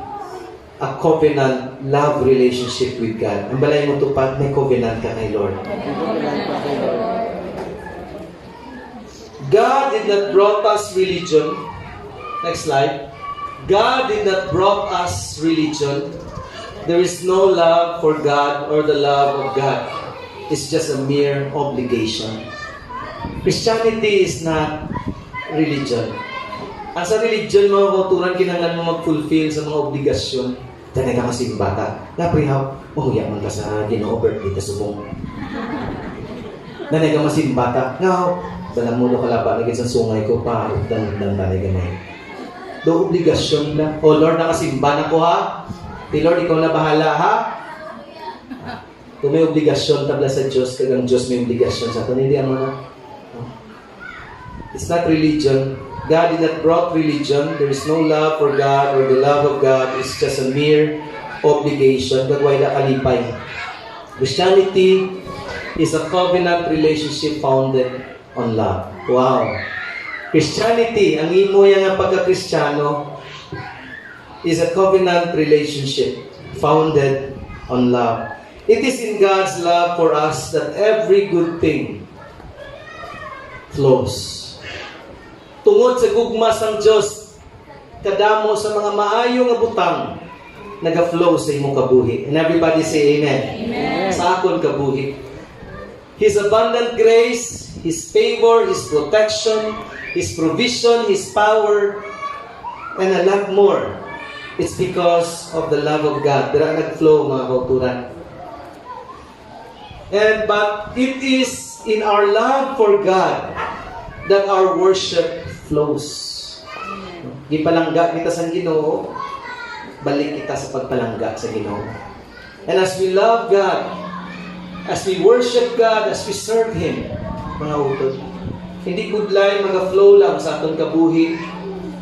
a covenant love relationship with God. Ang balay mo tupad, may covenant ka kay Lord. God did not brought us religion. Next slide. God did not brought us religion. There is no love for God or the love of God. It's just a mere obligation. Christianity is not religion. Ang sa religion, mga kauturan, kinanglan mo mag-fulfill sa mga obligasyon. Tanay ka kasing bata. Naprihaw, mahuya man ka sa Ginoo, birthday ka subong. Tanay ka masing bata. Ngaw, dalang mo na kalapa, naging sa sungay ko pa, dan tanay gamay. Do obligasyon na. Oh Lord, nakasimba na ko ha. Lord, ikaw na bahala ha. Kung may obligasyon tabla sa Diyos, kagang Diyos may obligasyon sa ito. Hindi ang mga. It's not religion. God did not brought religion. There is no love for God or the love of God. It's just a mere obligation. Gagaway na kalipay. Christianity is a covenant relationship founded on love. Wow. Christianity, ang imo yang pagka-Kristiyano, is a covenant relationship founded on love. It is in God's love for us that every good thing flows. Tungod sa gugma sang Diyos, kadamo sa mga maayo nga butang, naga-flow sa imong kabuhi. And everybody say amen. Amen. Sa akon kabuhi. His abundant grace, His favor, His protection, His provision, His power, and a lot more. It's because of the love of God. Dira nag-flow, mga kauturan. But it is in our love for God that our worship flows. Gipalangga kita sa Ginoo, balik kita sa pagpalangga sa Ginoo. And as we love God, as we worship God, as we serve Him, mga utod, hindi gudlay mga-flow lang sa atong kabuhi.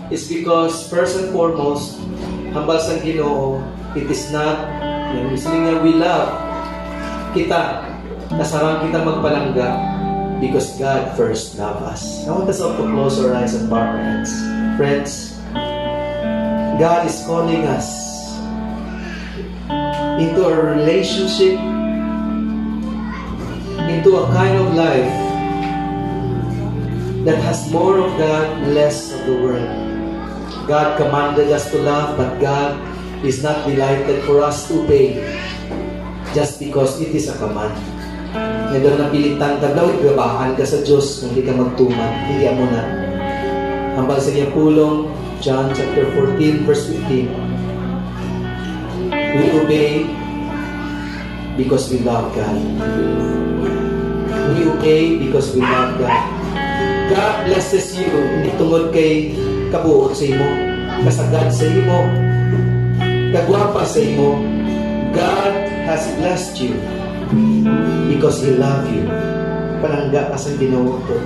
Is because first and foremost, hambal sa Ginoo, it is not, nga we love kita, nasarang kita magpalangga, because God first loved us. I want us all to close our eyes and bow our heads. Friends, God is calling us into a relationship, into a kind of life that has more of God, less of the world. God commanded us to love, but God is not delighted for us to obey just because it is a command. Ngayon napilitan ka daw, gabahan ka sa Diyos kung hindi ka magtuman. Hindi mo na. Hambal sa iyang pulong, John chapter 14, verse 15. We obey because we love God. We obey because we love God. God blesses you, hindi tungod kay kabuot sa imo, kasagad sa imo, kagwapa sa imo. God has blessed you because He loves you. Palangga ka sa Ginoo ko.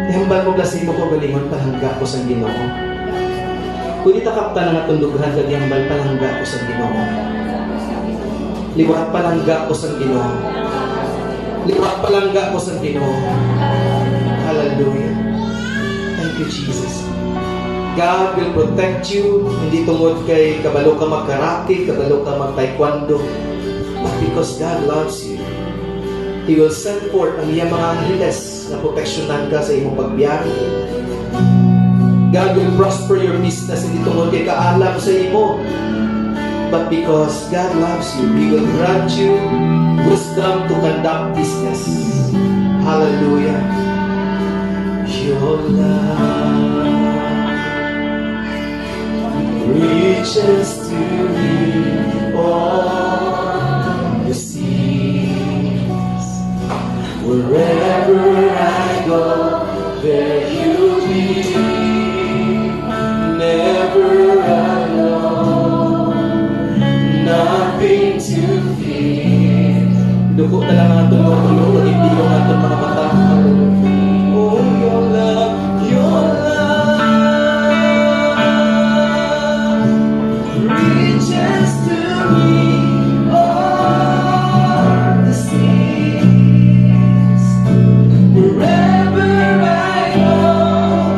Ihambal mo blessing mo ko galingon, palangga ko sa Ginoo. Kung itakapta na nga tundughan ka, ihambal palangga ko sa Ginoo. Liwat palangga ko sa Ginoo. Liwat palangga ko sa Ginoo. Hallelujah. Thank you, Jesus. God will protect you, hindi tungod kay kabalo ka mag-karate, kabalo ka mag-taekwondo, but because God loves you. He will send forth ang iyang mga angeles na proteksyonan ka sa imong pagbiyahe. God will prosper your business, hindi tungod kay kaalam sa imo, but because God loves you, He will grant you wisdom to conduct business. Hallelujah. Your love reaches to me all the seas. Wherever I go, there you'll be. Never alone, nothing to fear. Dugo na lang ang tulong, pag-ibigong ang mga mata. Oh, your love, your love reaches to me all the seas. Wherever I go,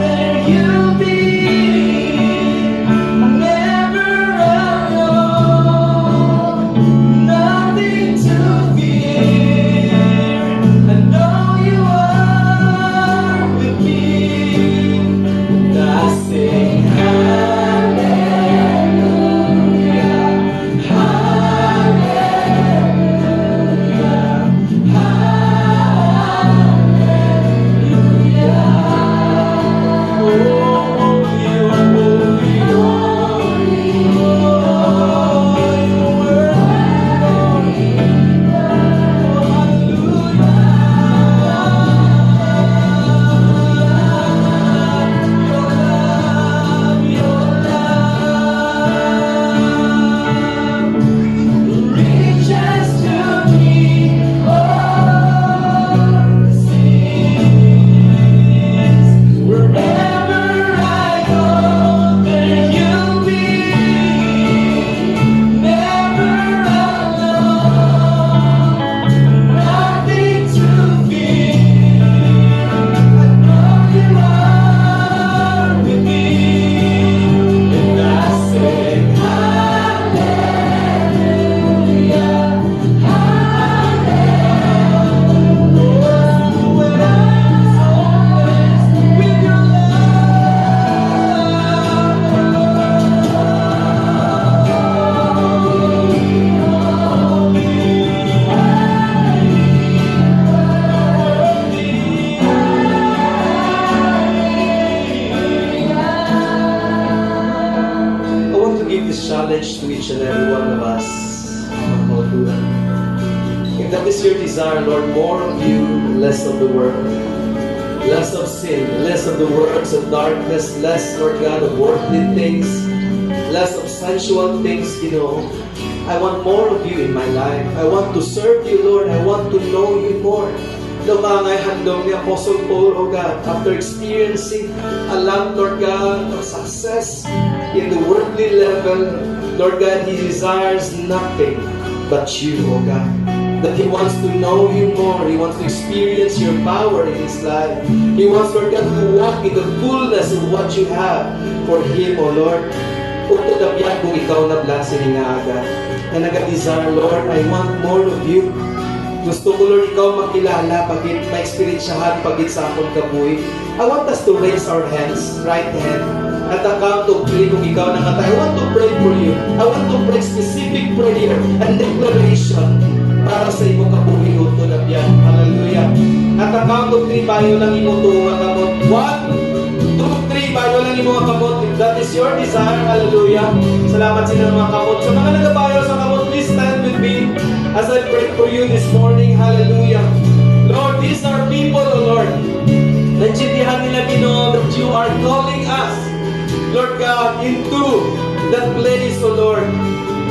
there you'll be. Never alone, nothing to fear. I know you are with me, and I sing hallelujah, hallelujah, hallelujah. Oh, you are holy, reaches to me all the seas. Wherever I go, there you'll be. Never alone, nothing to fear. I know you are with me, and I say hallelujah, hallelujah. When I'm so blessed with your I want to give this challenge to each and every one of us. If that is your desire, Lord, more of you, less of the world. Less of sin, less of the works of darkness, less, Lord God, of worldly things, less of sensual things, I want more of you in my life. I want to serve you, Lord. I want to know you more. Lumangay handong ni Apostle Paul, oh God, after experiencing a lot, Lord God, of success in the worldly level, Lord God, he desires nothing but you, oh God. That he wants to know you more. He wants to experience your power in his life. He wants, Lord God, to walk in the fullness of what you have for him, oh Lord. Kung tutabiyan kung ikaw na blessing nga agad. Na nag-desire, Lord, I want more of you. Gusto ko, Lord, ikaw makilala, pagit ma-experiensyahan, pagit sa akong kabuhi. I want us to raise our hands, right hand, at the count of 3 kung ikaw na nga tayo. I want to pray for you. I want to pray specific prayer and declaration para sa imo kabuhi uto na biyan. Hallelujah. At the count of 3 bayo ng imo tuwa kamot. 1, 2, 3 bayo ibayo lang yung mga kamot. If that is your desire, hallelujah. Salamat sa mga kamot. Sa mga nagabayo sa kamot, please stand with me as I pray for you this morning, hallelujah. Lord, these are people, O Lord. Naintindihan nila, Ginoo, that you are calling us, Lord God, into that place, O Lord.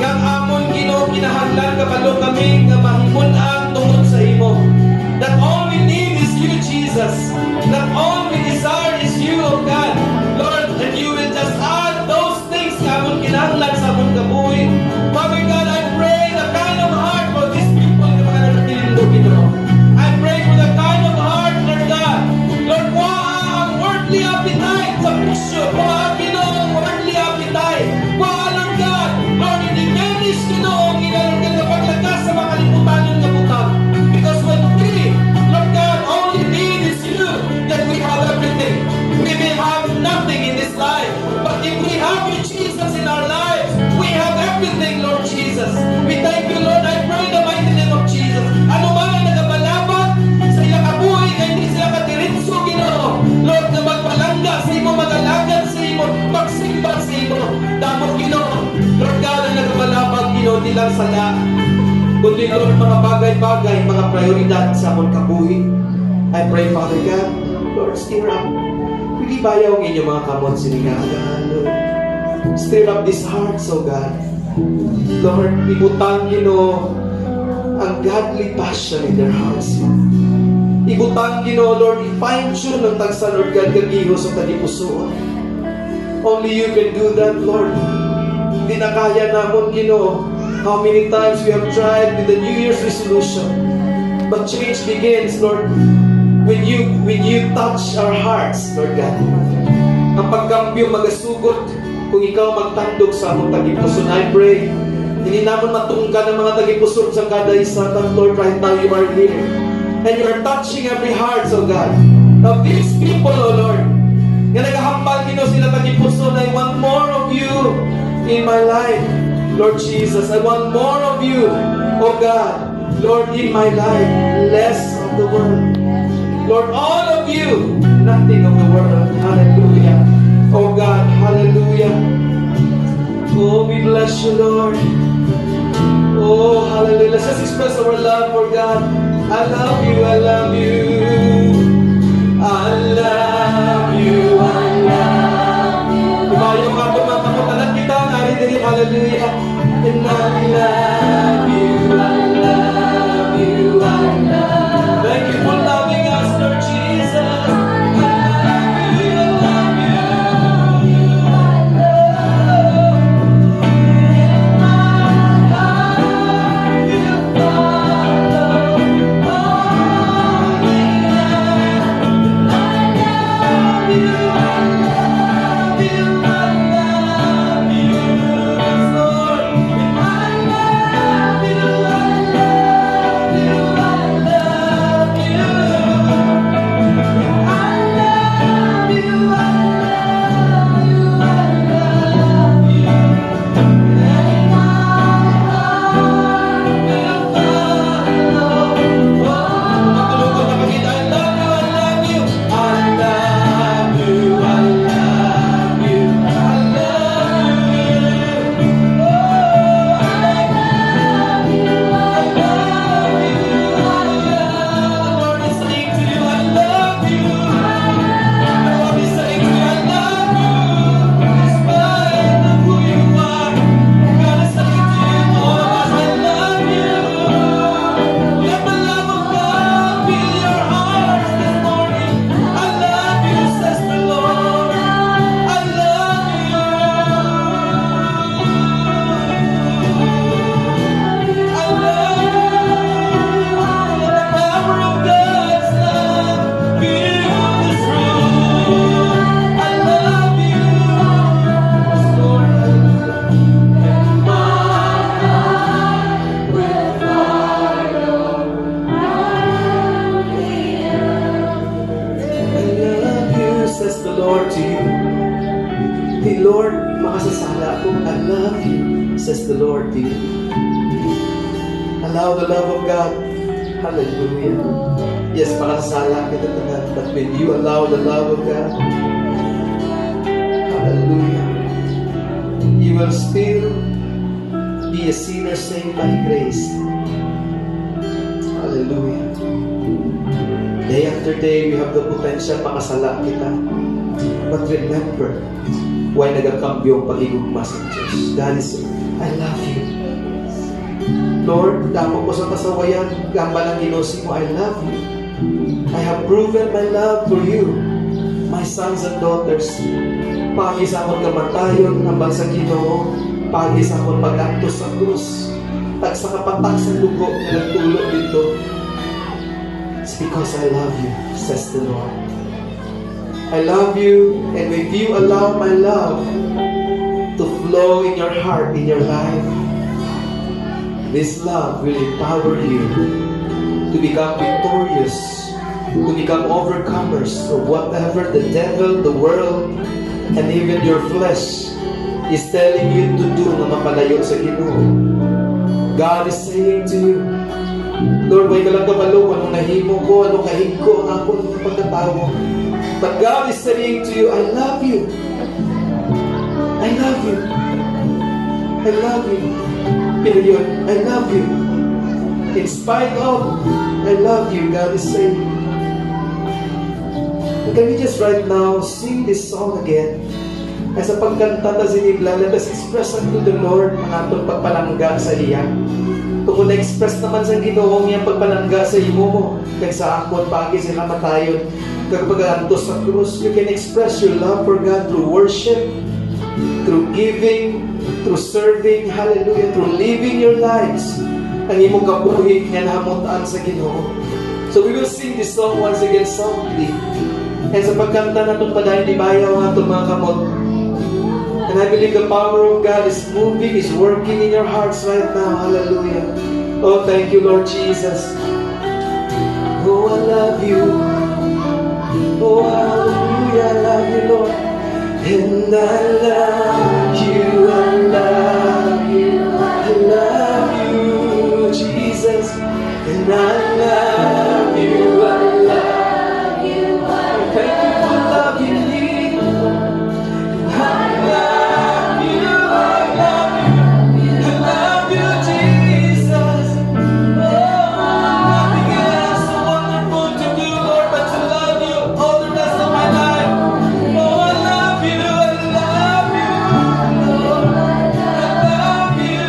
Nga amon, Ginoo, kinahanglan kabalo kami nga mahimun-an tungod sa imo. That all we need is you, Jesus. That all we desire is you, O God. Lord, and you will just add those things nga amon kinahanglan sa amon kabuhi. Father God, I pray the kind of heart for these people na mga nagkilindo, Ginoo. I pray for the kind of heart, Lord God. Lord, kuha ang worldly appetite sa puso. Kuha, Ginoo, ang worldly appetite. Kuha, Lord God. Lord, hindi diminish, Ginoo, ginalong ka na paglagas sa mga kalimutan yung kabutang. Because when we, Lord God, only need is you, then we have everything. We may have nothing in this life. But if we have you, Jesus, in our lives, we have everything, Lord Jesus. We thank you, Lord. I pray in the mighty name of Jesus. Ano man ang nagabalaban sa ilang kabuhi, kaya hindi sila katiritso, Ginoo. Lord, na magpalangga sa imo, mag-alagad sa imo, magsimba sa imo. Damo, Ginoo. Lord God, ang nagabalaban, Ginoo, di lang sala. Kundi, Lord, mga bagay-bagay, mga prioridad sa among kabuhi. I pray, Father God, Lord, stir up. Hindi bayaw ang inyong mga kamot sinigagan, Lord. Stir up these hearts, O God. Lord, ibutang, Ginoo, ang godly passion in their hearts. Ibutang, Ginoo, Lord, i-fine-tune ng tagsa, Lord God, kagihos o kagipusoon. Only you can do that, Lord. Hindi na kaya namon, Ginoo. How many times we have tried with the New Year's resolution. But change begins, Lord, when you touch our hearts, Lord God. Ang pagkambyo magasugot kung ikaw magtandog sa among tagipuson. I pray, hindi naman matungka ng mga tagipuson sa kada isa, but Lord, right now you are here. And you are touching every heart, oh God. Of these people, oh Lord, nga nagahambal Ginoo sila tagipuson. I want more of you in my life, Lord Jesus. I want more of you, oh God, Lord, in my life. Less of the world. Lord, all of you, nothing of the world. Hallelujah. Oh God, hallelujah. Oh, we bless you, Lord. Oh, hallelujah. Let's just express our love for God. I love you, I love you. I love you, I love you. Tumayo ka, tumatamutan kita. Nari-diri, hallelujah. And I love you, I love you, I love you. Thank you for loving us, Lord Jesus. Says the Lord to you. Allow the love of God. Hallelujah. Yes, makasasala kita tanan. But when you allow the love of God, you will still be a sinner saved by grace. Hallelujah. Day after day, we have the potential makasala kita. But remember, why nagakambyo ang pag-igugma sa Diyos? God is saying, I love you. Lord, damo ko sa kasawayan, gamba ng ginusi mo, I love you. I have proven my love for you, my sons and daughters. Pagi sa akong kamatayon, hambang sa Ginoo, pagi sa akong pag-antos sa krus, tagsa kapatak sa dugo na nagtulog dito. It's because I love you, says the Lord. I love you, and if you allow my love to flow in your heart, in your life, this love will empower you to become victorious, to become overcomers of whatever the devil, the world, and even your flesh is telling you to do na mapalayo sa Ginoo. God is saying to you, Lord, way ka lang kabalo kung anong nahimo ko, anong kahigko ang akong pagkatao. But God is saying to you, I love you. I love you. I love you. Period. I love you. In spite of, I love you, God is saying. Can we just right now sing this song again? Ay sa pagkanta ta sinigla, let us express unto the Lord ang atong pagpalangga sa iya. Kung na-express naman sa Ginoo niyang pagpalangga sa imo mo, kay sa akon pagi sila matayon, kag pag-antos sa krus, you can express your love for God through worship, through giving, through serving, hallelujah, through living your lives. Ang imong kabuhi nga nahamutan sa Ginoo. So we will sing this song once again softly. And sa pagkanta na itong padayon di bayaw nga itong mga kamot. And I believe the power of God is moving, is working in your hearts right now. Hallelujah. Oh, thank you, Lord Jesus. Oh, I love you. Oh, hallelujah, I love you, Lord. And I love you, I love you, I love you, Jesus. And I love you, I love you, I thank you for loving me. I love you, I love you, I love you, Jesus. Oh, nothing else so wonderful to do, Lord, but to love you all the rest of my life. Oh, I love you, I love you, Lord, I love you.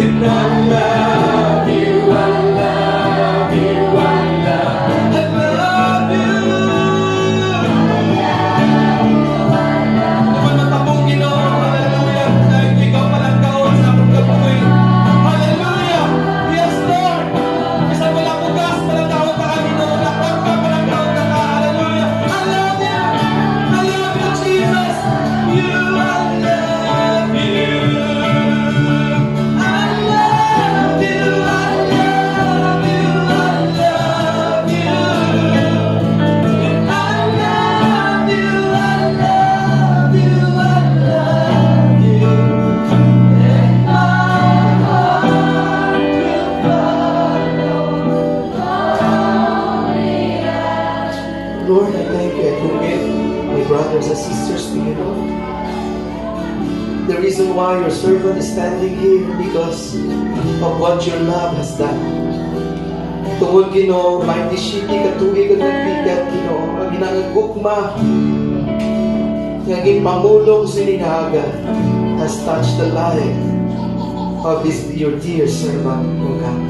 And I love you, I love you, I love you. Naman matabong Ginoo, hallelujah. Dahil ikaw palang kaon sa akong kabuhi. Hallelujah. Yes, Lord. Isa walang ugas, palang kaon ka Ginoo. Lakot ka, palang kaon ka. Hallelujah. I love you. I love you, Jesus. You, I love you. I love you, I love you, I love you. And I love you, I love you, I love you. And my heart will follow only as. Lord, I thank you. I commit my brothers and sisters to you, Lord. The reason why your servant is standing here because of what your love has done. Tungod Ginoo, mighty shiti katuig ang nagbigat Ginoo, ang ginangagugma, naging pamulong siningaga has touched the life of your dear servant, O God.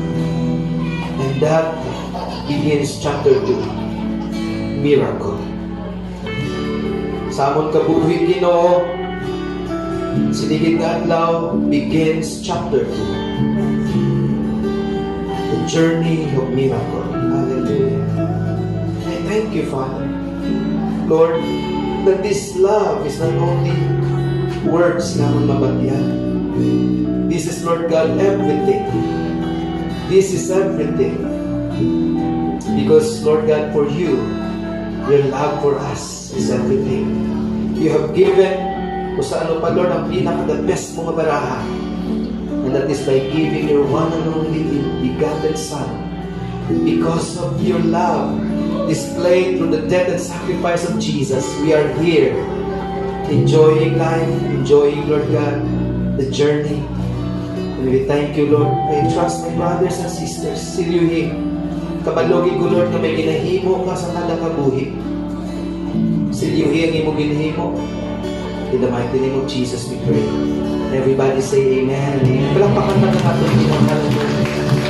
And that begins chapter 2, miracle. Sa amon kabuhi Ginoo, siligid nga adlaw begins chapter 2. The journey of miracle. Hallelujah. I thank you, Father. Lord, that this love is not only words naman mabatian. This is, Lord God, everything. This is everything. Because, Lord God, for you, your love for us is everything. You have given kung sa ano pa, Lord, ang pinaka-the best mong baraha. And that is by giving your one and only begotten Son. Because of your love displayed through the death and sacrifice of Jesus, we are here enjoying life, enjoying, Lord God, the journey. And we thank you, Lord. I trust my brothers and sisters. Silyuhin. Kabalogin ko, Lord, na may ginahimo ka sa kada kabuhi. Silyuhin ang imo ginahimo. In the mighty name of Jesus we pray. Everybody say amen. Palakpakan na ng ating ginagawa.